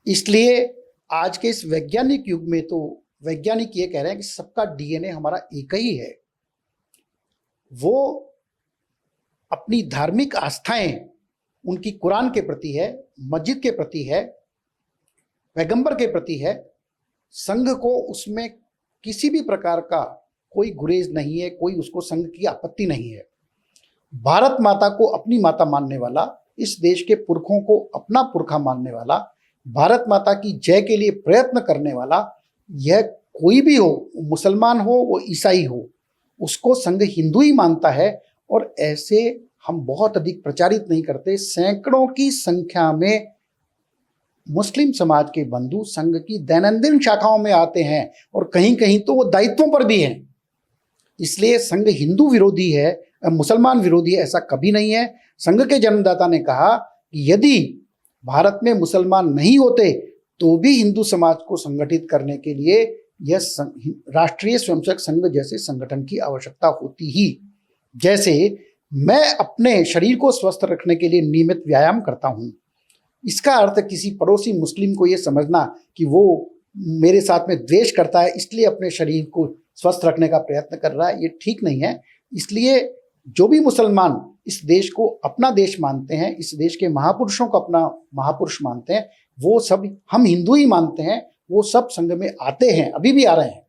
इसलिए आज के इस वैज्ञानिक युग में तो वैज्ञानिक ये कह रहे हैं कि सबका डीएनए हमारा एक ही है। वो अपनी धार्मिक आस्थाएं उनकी कुरान के प्रति है, मस्जिद के प्रति है, पैगंबर के प्रति है। संघ को उसमें किसी भी प्रकार का कोई गुरेज नहीं है, कोई उसको संघ की आपत्ति नहीं है। भारत माता को अपनी माता मानने वाला, इस देश के पुरखों को अपना पुरखा मानने वाला, भारत माता की जय के लिए प्रयत्न करने वाला, यह कोई भी हो, मुसलमान हो वो ईसाई हो, उसको संघ हिंदू ही मानता है। और ऐसे हम बहुत अधिक प्रचारित नहीं करते। सैकड़ों की संख्या में मुस्लिम समाज के बंधु संघ की दैनंदिन शाखाओं में आते हैं और कहीं कहीं तो वो दायित्वों पर भी हैं। इसलिए संघ हिंदू विरोधी है, मुसलमान विरोधी है, ऐसा कभी नहीं है। संघ के जन्मदाता ने कहा कि यदि भारत में मुसलमान नहीं होते तो भी हिंदू समाज को संगठित करने के लिए यह राष्ट्रीय स्वयंसेवक संघ जैसे संगठन की आवश्यकता होती ही। जैसे मैं अपने शरीर को स्वस्थ रखने के लिए नियमित व्यायाम करता हूँ, इसका अर्थ किसी पड़ोसी मुस्लिम को ये समझना कि वो मेरे साथ में द्वेष करता है इसलिए अपने शरीर को स्वस्थ रखने का प्रयत्न कर रहा है, ये ठीक नहीं है। इसलिए जो भी मुसलमान इस देश को अपना देश मानते हैं, इस देश के महापुरुषों को अपना महापुरुष मानते हैं, वो सब हम हिंदू ही मानते हैं, वो सब संघ में आते हैं, अभी भी आ रहे हैं।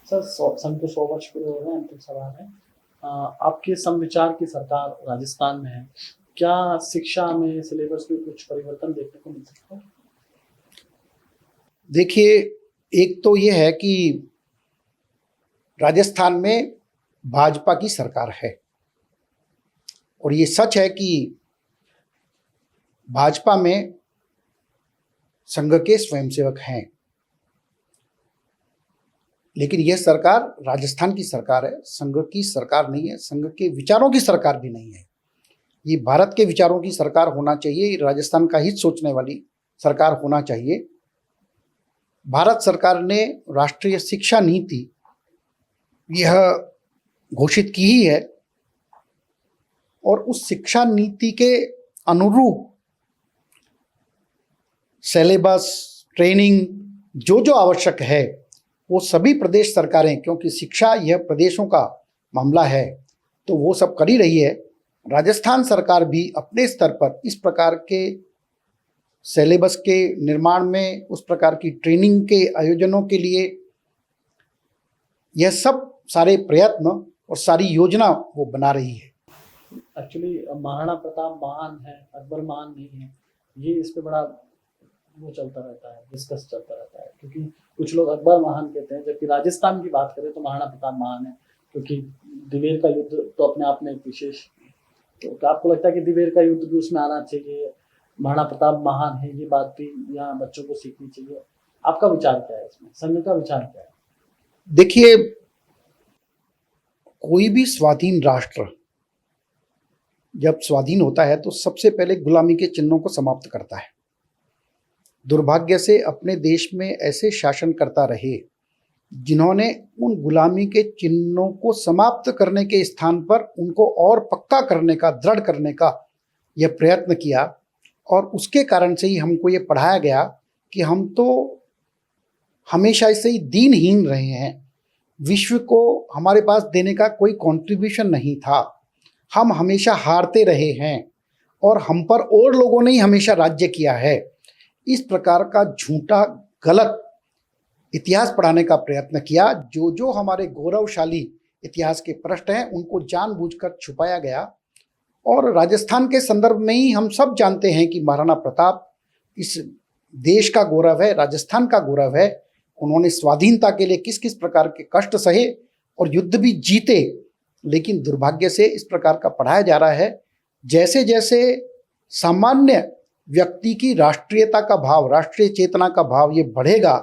सर, संघ के 100 वर्ष पूरे हो रहे हैं। अंतिम सवाल है, आपके समविचार की सरकार राजस्थान में है, क्या शिक्षा में सिलेबस में कुछ परिवर्तन देखने को मिल सकता है? देखिए, एक तो ये है कि राजस्थान में भाजपा की सरकार है और ये सच है कि भाजपा में संघ के स्वयंसेवक हैं, लेकिन यह सरकार राजस्थान की सरकार है, संघ की सरकार नहीं है, संघ के विचारों की सरकार भी नहीं है। ये भारत के विचारों की सरकार होना चाहिए, राजस्थान का हित सोचने वाली सरकार होना चाहिए। भारत सरकार ने राष्ट्रीय शिक्षा नीति यह घोषित की ही है और उस शिक्षा नीति के अनुरूप सिलेबस, ट्रेनिंग जो जो आवश्यक है वो सभी प्रदेश सरकारें, क्योंकि शिक्षा यह प्रदेशों का मामला है, तो वो सब कर ही रही है। राजस्थान सरकार भी अपने स्तर पर इस प्रकार के सिलेबस के निर्माण में, उस प्रकार की ट्रेनिंग के आयोजनों के लिए यह सब सारे प्रयत्न और सारी योजना वो बना रही है। एक्चुअली महाराणा प्रताप महान है, अकबर महान नहीं है, ये इस पे बड़ा वो चलता रहता है, डिस्कस चलता रहता है, क्योंकि कुछ लोग अकबर महान कहते हैं, जबकि राजस्थान की बात करें तो महाराणा प्रताप महान है, क्योंकि दिवेर का युद्ध तो अपने आप में एक विशेष। तो क्या आपको लगता है कि दिवेर का युद्ध भी उसमें आना चाहिए, महाराणा प्रताप महान है, ये बात भी यहाँ बच्चों को सीखनी चाहिए? आपका विचार क्या है इसमें, संघ का विचार क्या है? देखिए, कोई भी स्वाधीन राष्ट्र जब स्वाधीन होता है तो सबसे पहले गुलामी के चिन्हों को समाप्त करता है। दुर्भाग्य से अपने देश में ऐसे शासनकर्ता रहे जिन्होंने उन गुलामी के चिन्हों को समाप्त करने के स्थान पर उनको और पक्का करने का, दृढ़ करने का यह प्रयत्न किया, और उसके कारण से ही हमको ये पढ़ाया गया कि हम तो हमेशा से ही दीनहीन रहे हैं, विश्व को हमारे पास देने का कोई कंट्रीब्यूशन नहीं था, हम हमेशा हारते रहे हैं और हम पर और लोगों ने ही हमेशा राज्य किया है। इस प्रकार का झूठा, गलत इतिहास पढ़ाने का प्रयत्न किया। जो जो हमारे गौरवशाली इतिहास के पृष्ठ हैं उनको जानबूझकर छुपाया गया। और राजस्थान के संदर्भ में ही हम सब जानते हैं कि महाराणा प्रताप इस देश का गौरव है, राजस्थान का गौरव है। उन्होंने स्वाधीनता के लिए किस किस प्रकार के कष्ट सहे और युद्ध भी जीते, लेकिन दुर्भाग्य से इस प्रकार का पढ़ाया जा रहा है। जैसे जैसे सामान्य व्यक्ति की राष्ट्रीयता का भाव, राष्ट्रीय चेतना का भाव ये बढ़ेगा,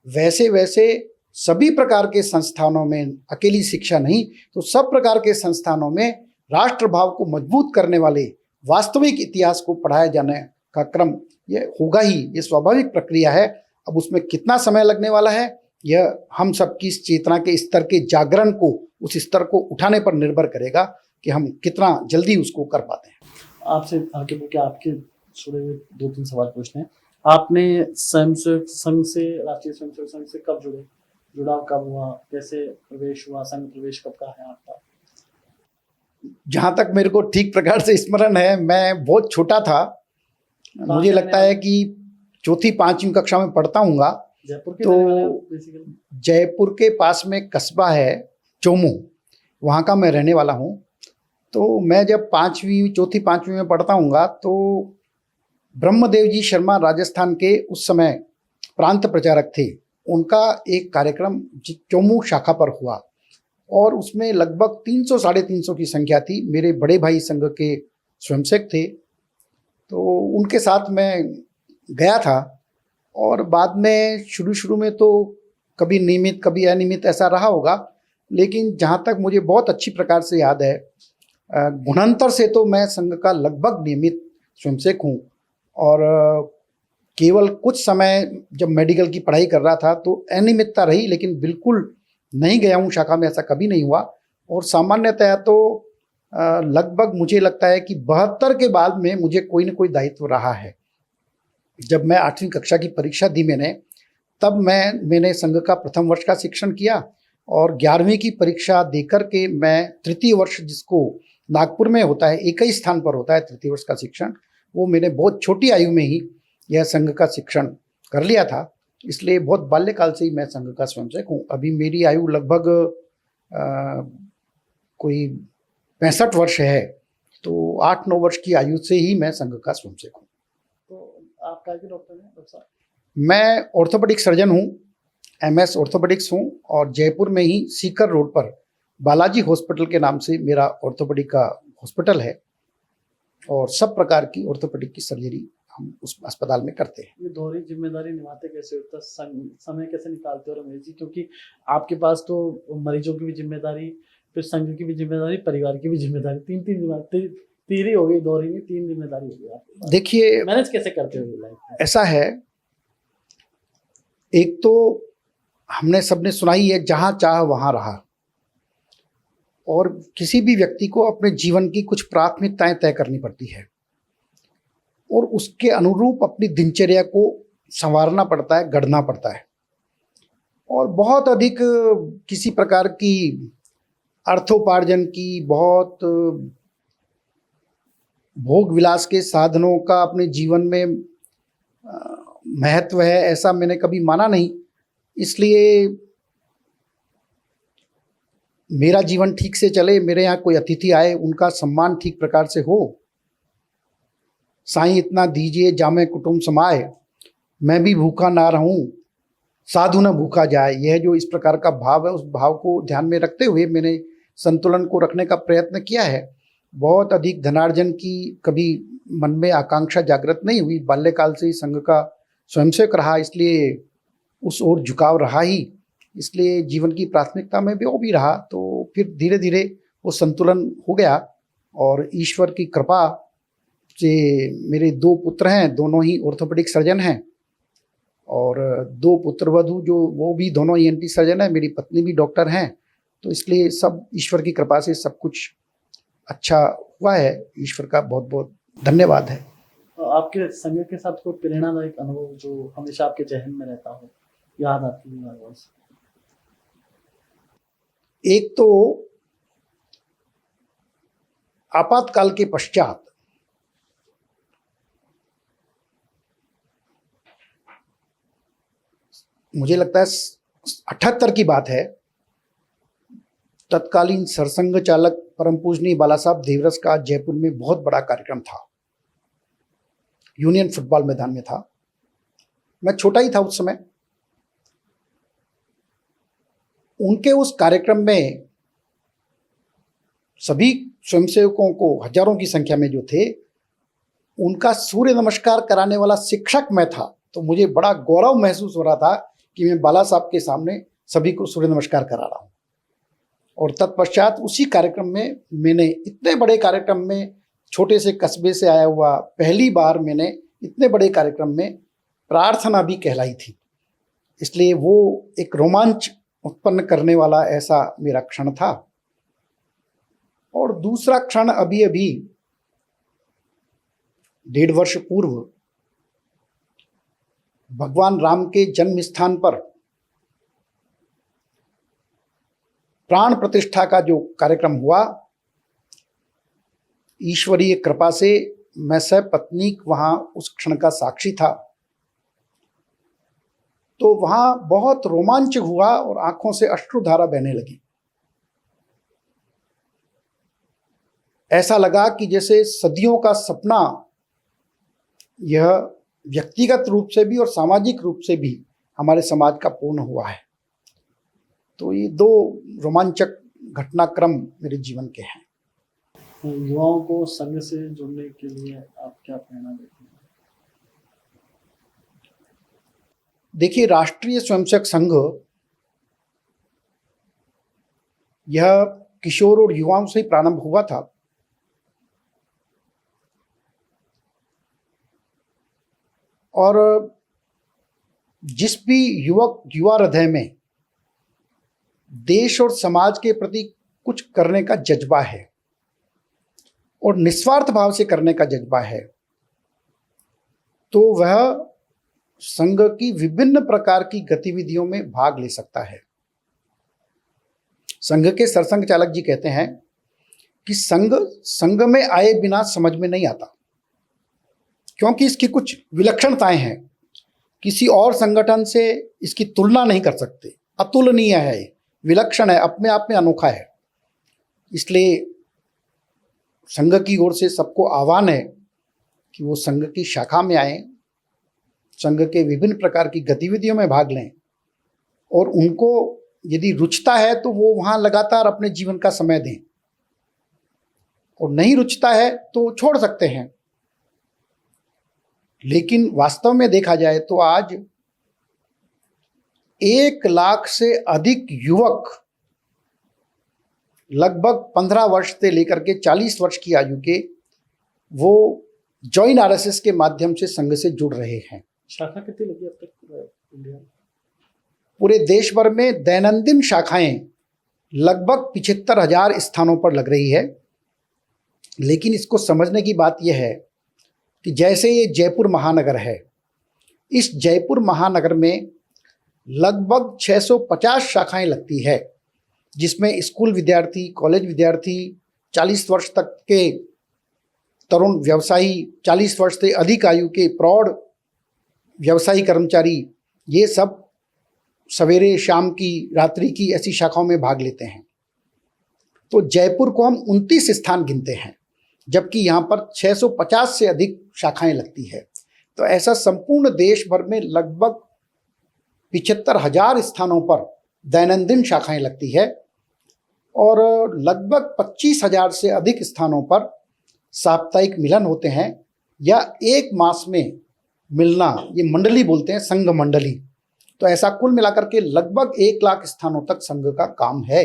वैसे वैसे सभी प्रकार के संस्थानों में, अकेली शिक्षा नहीं तो सब प्रकार के संस्थानों में राष्ट्रभाव को मजबूत करने वाले वास्तविक इतिहास को पढ़ाया जाने का क्रम ये होगा ही, ये स्वाभाविक प्रक्रिया है। अब उसमें कितना समय लगने वाला है यह हम सबकी इस चेतना के स्तर के जागरण को, उस स्तर को उठाने पर निर्भर करेगा कि हम कितना जल्दी उसको कर पाते हैं। आपसे आगे के आपके जुड़े हुए 2-3 सवाल पूछने हैं। आपने स्वयंसेवक संघ से, राष्ट्रीय स्वयंसेवक संघ से कब जुड़े? जुड़ाव कब हुआ? कैसे प्रवेश हुआ? संघ प्रवेश कब का है आपका? जहाँ तक मेरे को ठीक प्रकार से स्मरण है, मैं बहुत छोटा था। मुझे लगता है कि चौथी पांचवी कक्षा में पढ़ता हूँगा। जयपुर के तो रहने वाले आप बेसिकली? जयपुर के पास में कस्बा है चोमू, वहाँ का मैं रहने वाला हूँ। तो मैं जब चौथी पांचवी में पढ़ता हूँगा तो ब्रह्मदेव जी शर्मा राजस्थान के उस समय प्रांत प्रचारक थे। उनका एक कार्यक्रम चोमू शाखा पर हुआ और उसमें लगभग 300 साढ़े 300 की संख्या थी। मेरे बड़े भाई संघ के स्वयंसेवक थे, तो उनके साथ मैं गया था। और बाद में शुरू में तो कभी नियमित कभी अनियमित ऐसा रहा होगा, लेकिन जहाँ तक मुझे बहुत अच्छी प्रकार से याद है, गुणांतर से तो मैं संघ का लगभग नियमित स्वयंसेवक हूँ। और केवल कुछ समय जब मेडिकल की पढ़ाई कर रहा था तो अनियमितता रही, लेकिन बिल्कुल नहीं गया हूँ शाखा में, ऐसा कभी नहीं हुआ। और सामान्यतया तो लगभग मुझे लगता है कि 72 के बाद में मुझे कोई न कोई दायित्व रहा है। जब मैं 8वीं कक्षा की परीक्षा दी मैंने, तब मैंने संघ का प्रथम वर्ष का शिक्षण किया और 11वीं की परीक्षा देकर के मैं तृतीय वर्ष, जिसको नागपुर में होता है, एक ही स्थान पर होता है तृतीय वर्ष का शिक्षण, वो मैंने बहुत छोटी आयु में ही यह संघ का शिक्षण कर लिया था। इसलिए बहुत बाल्यकाल से ही मैं संघ का स्वयंसेवक हूँ। अभी मेरी आयु लगभग कोई 65 वर्ष है, तो 8-9 वर्ष की आयु से ही मैं संघ का स्वयंसेवक हूँ। तो आप क्या के डॉक्टर हैं डॉक्टर साहब? मैं ऑर्थोपेडिक सर्जन हूँ, MS ऑर्थोपेडिक्स हूँ, और जयपुर में ही सीकर रोड पर बालाजी हॉस्पिटल के नाम से मेरा ऑर्थोपेडिक का हॉस्पिटल है और सब प्रकार की ऑर्थोपेडिक की सर्जरी हम उस अस्पताल में करते हैं। ये दोहरी जिम्मेदारी निभाते कैसे हो? तो समय कैसे निकालते हो रमेश जी? क्योंकि आपके पास तो मरीजों की भी जिम्मेदारी, फिर संघ की भी जिम्मेदारी, परिवार की भी जिम्मेदारी, तीन ही हो गई, दोहरी में 3 जिम्मेदारी हो गई आपके पास। देखिए, मैनेज कैसे करते हो ये लाइफ में? ऐसा है, एक तो हमने सबने सुना ही है, जहाँ चाह वहाँ रहा। और किसी भी व्यक्ति को अपने जीवन की कुछ प्राथमिकताएं तय करनी पड़ती है और उसके अनुरूप अपनी दिनचर्या को संवारना पड़ता है, गढ़ना पड़ता है। और बहुत अधिक किसी प्रकार की अर्थोपार्जन की, बहुत भोग विलास के साधनों का अपने जीवन में महत्व है, ऐसा मैंने कभी माना नहीं। इसलिए मेरा जीवन ठीक से चले, मेरे यहाँ कोई अतिथि आए, उनका सम्मान ठीक प्रकार से हो। साईं इतना दीजिए जामे कुटुंब समाए, मैं भी भूखा ना रहूं, साधु न भूखा जाए। यह जो इस प्रकार का भाव है, उस भाव को ध्यान में रखते हुए मैंने संतुलन को रखने का प्रयत्न किया है। बहुत अधिक धनार्जन की कभी मन में आकांक्षा जागृत नहीं हुई। बाल्यकाल से ही संघ का स्वयंसेवक रहा, इसलिए उस ओर झुकाव रहा ही, इसलिए जीवन की प्राथमिकता में भी वो भी रहा। तो फिर धीरे धीरे वो संतुलन हो गया और ईश्वर की कृपा से मेरे 2 पुत्र हैं, दोनों ही ऑर्थोपेडिक सर्जन हैं, और 2 पुत्र वधू जो वो भी दोनों ENT सर्जन हैं। मेरी पत्नी भी डॉक्टर हैं। तो इसलिए सब ईश्वर की कृपा से सब कुछ अच्छा हुआ है। ईश्वर का बहुत बहुत धन्यवाद है। तो आपके संघ के साथ कोई प्रेरणादायक अनुभव जो हमेशा आपके जहन में रहता हो, याद आती है? एक तो आपातकाल के पश्चात मुझे लगता है 78 की बात है, तत्कालीन सरसंघ चालक परम पूजनीय बाला साहब देवरस का जयपुर में बहुत बड़ा कार्यक्रम था, यूनियन फुटबॉल मैदान में था। मैं छोटा ही था उस समय। उनके उस कार्यक्रम में सभी स्वयंसेवकों को, हजारों की संख्या में जो थे, उनका सूर्य नमस्कार कराने वाला शिक्षक मैं था। तो मुझे बड़ा गौरव महसूस हो रहा था कि मैं बाला साहब के सामने सभी को सूर्य नमस्कार करा रहा हूँ। और तत्पश्चात उसी कार्यक्रम में मैंने, इतने बड़े कार्यक्रम में, छोटे से कस्बे से आया हुआ, पहली बार मैंने इतने बड़े कार्यक्रम में प्रार्थना भी कहलाई थी। इसलिए वो एक रोमांच उत्पन्न करने वाला ऐसा मेरा क्षण था। और दूसरा क्षण अभी अभी 1.5 वर्ष पूर्व भगवान राम के जन्म स्थान पर प्राण प्रतिष्ठा का जो कार्यक्रम हुआ, ईश्वरीय कृपा से मैं सपत्नीक वहां उस क्षण का साक्षी था। तो वहां बहुत रोमांच हुआ और आंखों से अश्रुधारा बहने लगी। ऐसा लगा कि जैसे सदियों का सपना यह व्यक्तिगत रूप से भी और सामाजिक रूप से भी हमारे समाज का पूर्ण हुआ है। तो ये 2 रोमांचक घटनाक्रम मेरे जीवन के हैं। युवाओं को संघ से जुड़ने के लिए आप क्या प्रेरणा देते हैं? देखिए, राष्ट्रीय स्वयंसेवक संघ यह किशोर और युवाओं से ही प्रारंभ हुआ था। और जिस भी युवा हृदय में देश और समाज के प्रति कुछ करने का जज्बा है और निस्वार्थ भाव से करने का जज्बा है, तो वह संघ की विभिन्न प्रकार की गतिविधियों में भाग ले सकता है। संघ के सरसंघ चालक जी कहते हैं कि संघ में आए बिना समझ में नहीं आता, क्योंकि इसकी कुछ विलक्षणताएं हैं। किसी और संगठन से इसकी तुलना नहीं कर सकते, अतुलनीय है, विलक्षण है, अपने आप में अनोखा है। इसलिए संघ की ओर से सबको आह्वान है कि वो संघ की शाखा में आए, संघ के विभिन्न प्रकार की गतिविधियों में भाग लें, और उनको यदि रुचता है तो वो वहाँ लगातार अपने जीवन का समय दें, और नहीं रुचता है तो छोड़ सकते हैं। लेकिन वास्तव में देखा जाए तो आज 1 लाख से अधिक युवक लगभग 15 वर्ष से लेकर के 40 वर्ष की आयु के वो जॉइन आरएसएस के माध्यम से संघ से जुड़ रहे हैं। शाखा कितनी लगी अब तक इंडिया में? पूरे देश भर में दैनंदिन शाखाएं लगभग 75,000 स्थानों पर लग रही है। लेकिन इसको समझने की बात यह है कि जैसे ये जयपुर महानगर है, इस जयपुर महानगर में लगभग 650 शाखाएं लगती है, जिसमें स्कूल विद्यार्थी, कॉलेज विद्यार्थी, 40 वर्ष तक के तरुण व्यवसायी, 40 वर्ष से अधिक आयु के प्रौढ़ व्यवसायी कर्मचारी, ये सब सवेरे, शाम की, रात्रि की ऐसी शाखाओं में भाग लेते हैं। तो जयपुर को हम 29 स्थान गिनते हैं, जबकि यहाँ पर 650 से अधिक शाखाएं लगती है। तो ऐसा संपूर्ण देश भर में लगभग 75,000 स्थानों पर दैनंदिन शाखाएं लगती है, और लगभग 25,000 से अधिक स्थानों पर साप्ताहिक मिलन होते हैं, या 1 मास में मिलना, ये मंडली बोलते हैं, संघ मंडली। तो ऐसा कुल मिलाकर के लगभग 1 लाख स्थानों तक संघ का काम है,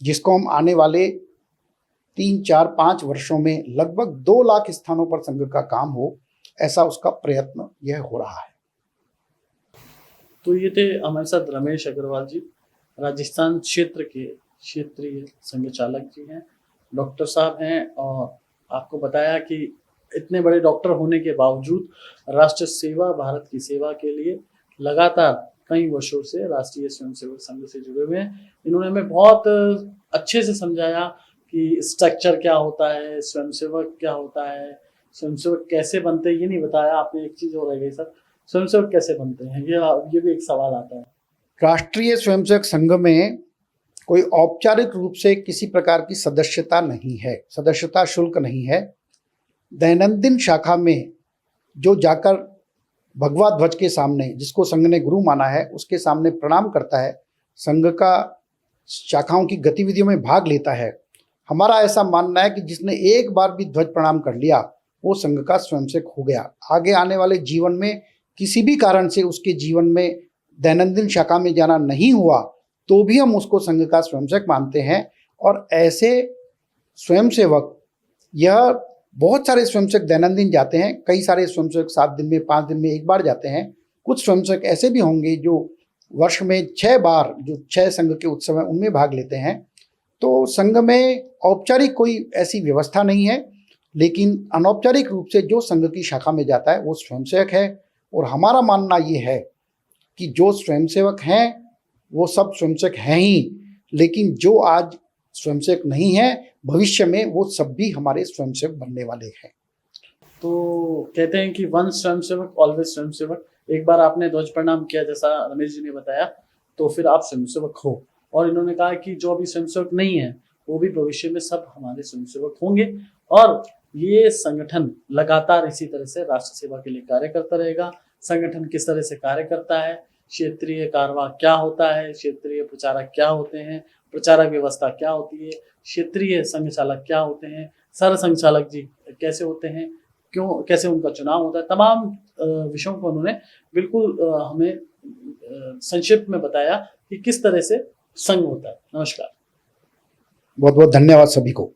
जिसको हम आने वाले 3, 4, 5 वर्षों में लगभग 2 लाख स्थानों पर संघ का काम हो, ऐसा उसका प्रयत्न यह हो रहा है। तो ये थे हमारे साथ रमेश अग्रवाल जी, राजस्थान क्षेत्र के क्षेत्रीय संघ चालक जी हैं, डॉक्टर साहब हैं, और आपको बताया कि इतने बड़े डॉक्टर होने के बावजूद राष्ट्र सेवा, भारत की सेवा के लिए लगातार कई वर्षों से राष्ट्रीय स्वयंसेवक संघ से जुड़े हुए हैं। इन्होंने हमें बहुत अच्छे से समझाया कि स्ट्रक्चर क्या होता है, स्वयंसेवक क्या होता है, स्वयंसेवक कैसे बनते हैं। ये नहीं बताया आपने, एक चीज़ और रह गई सर, स्वयंसेवक कैसे बनते हैं, ये भी एक सवाल आता है। राष्ट्रीय स्वयंसेवक संघ में कोई औपचारिक रूप से किसी प्रकार की सदस्यता नहीं है, सदस्यता शुल्क नहीं है। दैनंदिन शाखा में जो जाकर भगवा ध्वज के सामने, जिसको संघ ने गुरु माना है, उसके सामने प्रणाम करता है, संघ का शाखाओं की गतिविधियों में भाग लेता है, हमारा ऐसा मानना है कि जिसने एक बार भी ध्वज प्रणाम कर लिया वो संघ का स्वयंसेवक हो गया। आगे आने वाले जीवन में किसी भी कारण से उसके जीवन में दैनंदिन शाखा में जाना नहीं हुआ तो भी हम उसको संघ का स्वयंसेवक मानते हैं। और ऐसे स्वयंसेवक, यह बहुत सारे स्वयंसेवक दैनंदिन जाते हैं, कई सारे स्वयंसेवक 7 दिन में, 5 दिन में एक बार जाते हैं। कुछ स्वयंसेवक ऐसे भी होंगे जो वर्ष में 6 बार, जो 6 संघ के उत्सव हैं उनमें भाग लेते हैं। तो संघ में औपचारिक कोई ऐसी व्यवस्था नहीं है। लेकिन अनौपचारिक रूप से जो संघ की शाखा में जाता है वो स्वयंसेवक है। और हमारा मानना ये है कि जो स्वयंसेवक हैं वो सब स्वयंसेवक हैं ही, लेकिन जो आज स्वयंसेवक नहीं है भविष्य में वो सब भी हमारे स्वयंसेवक बनने वाले हैं। तो कहते हैं कि वन स्वयंसेवक ऑलवेज स्वयंसेवक। एक बार आपने ध्वज प्रणाम किया जैसा रमेश जी ने बताया, तो फिर आप स्वयंसेवक हो। और इन्होंने कहा कि जो अभी स्वयंसेवक नहीं है वो भी भविष्य में सब हमारे स्वयंसेवक होंगे, और ये संगठन लगातार इसी तरह से राष्ट्र सेवा के लिए कार्य करता रहेगा। संगठन किस तरह से कार्य करता है, क्षेत्रीय कारवा क्या होता है, क्षेत्रीय प्रचारक क्या होते हैं, प्रचारक व्यवस्था क्या होती है, क्षेत्रीय संघ चालक क्या होते हैं, सर संघ चालक जी कैसे होते हैं, क्यों कैसे उनका चुनाव होता है, तमाम विषयों को उन्होंने बिल्कुल हमें संक्षिप्त में बताया कि किस तरह से संघ होता है। नमस्कार। बहुत बहुत धन्यवाद सभी को।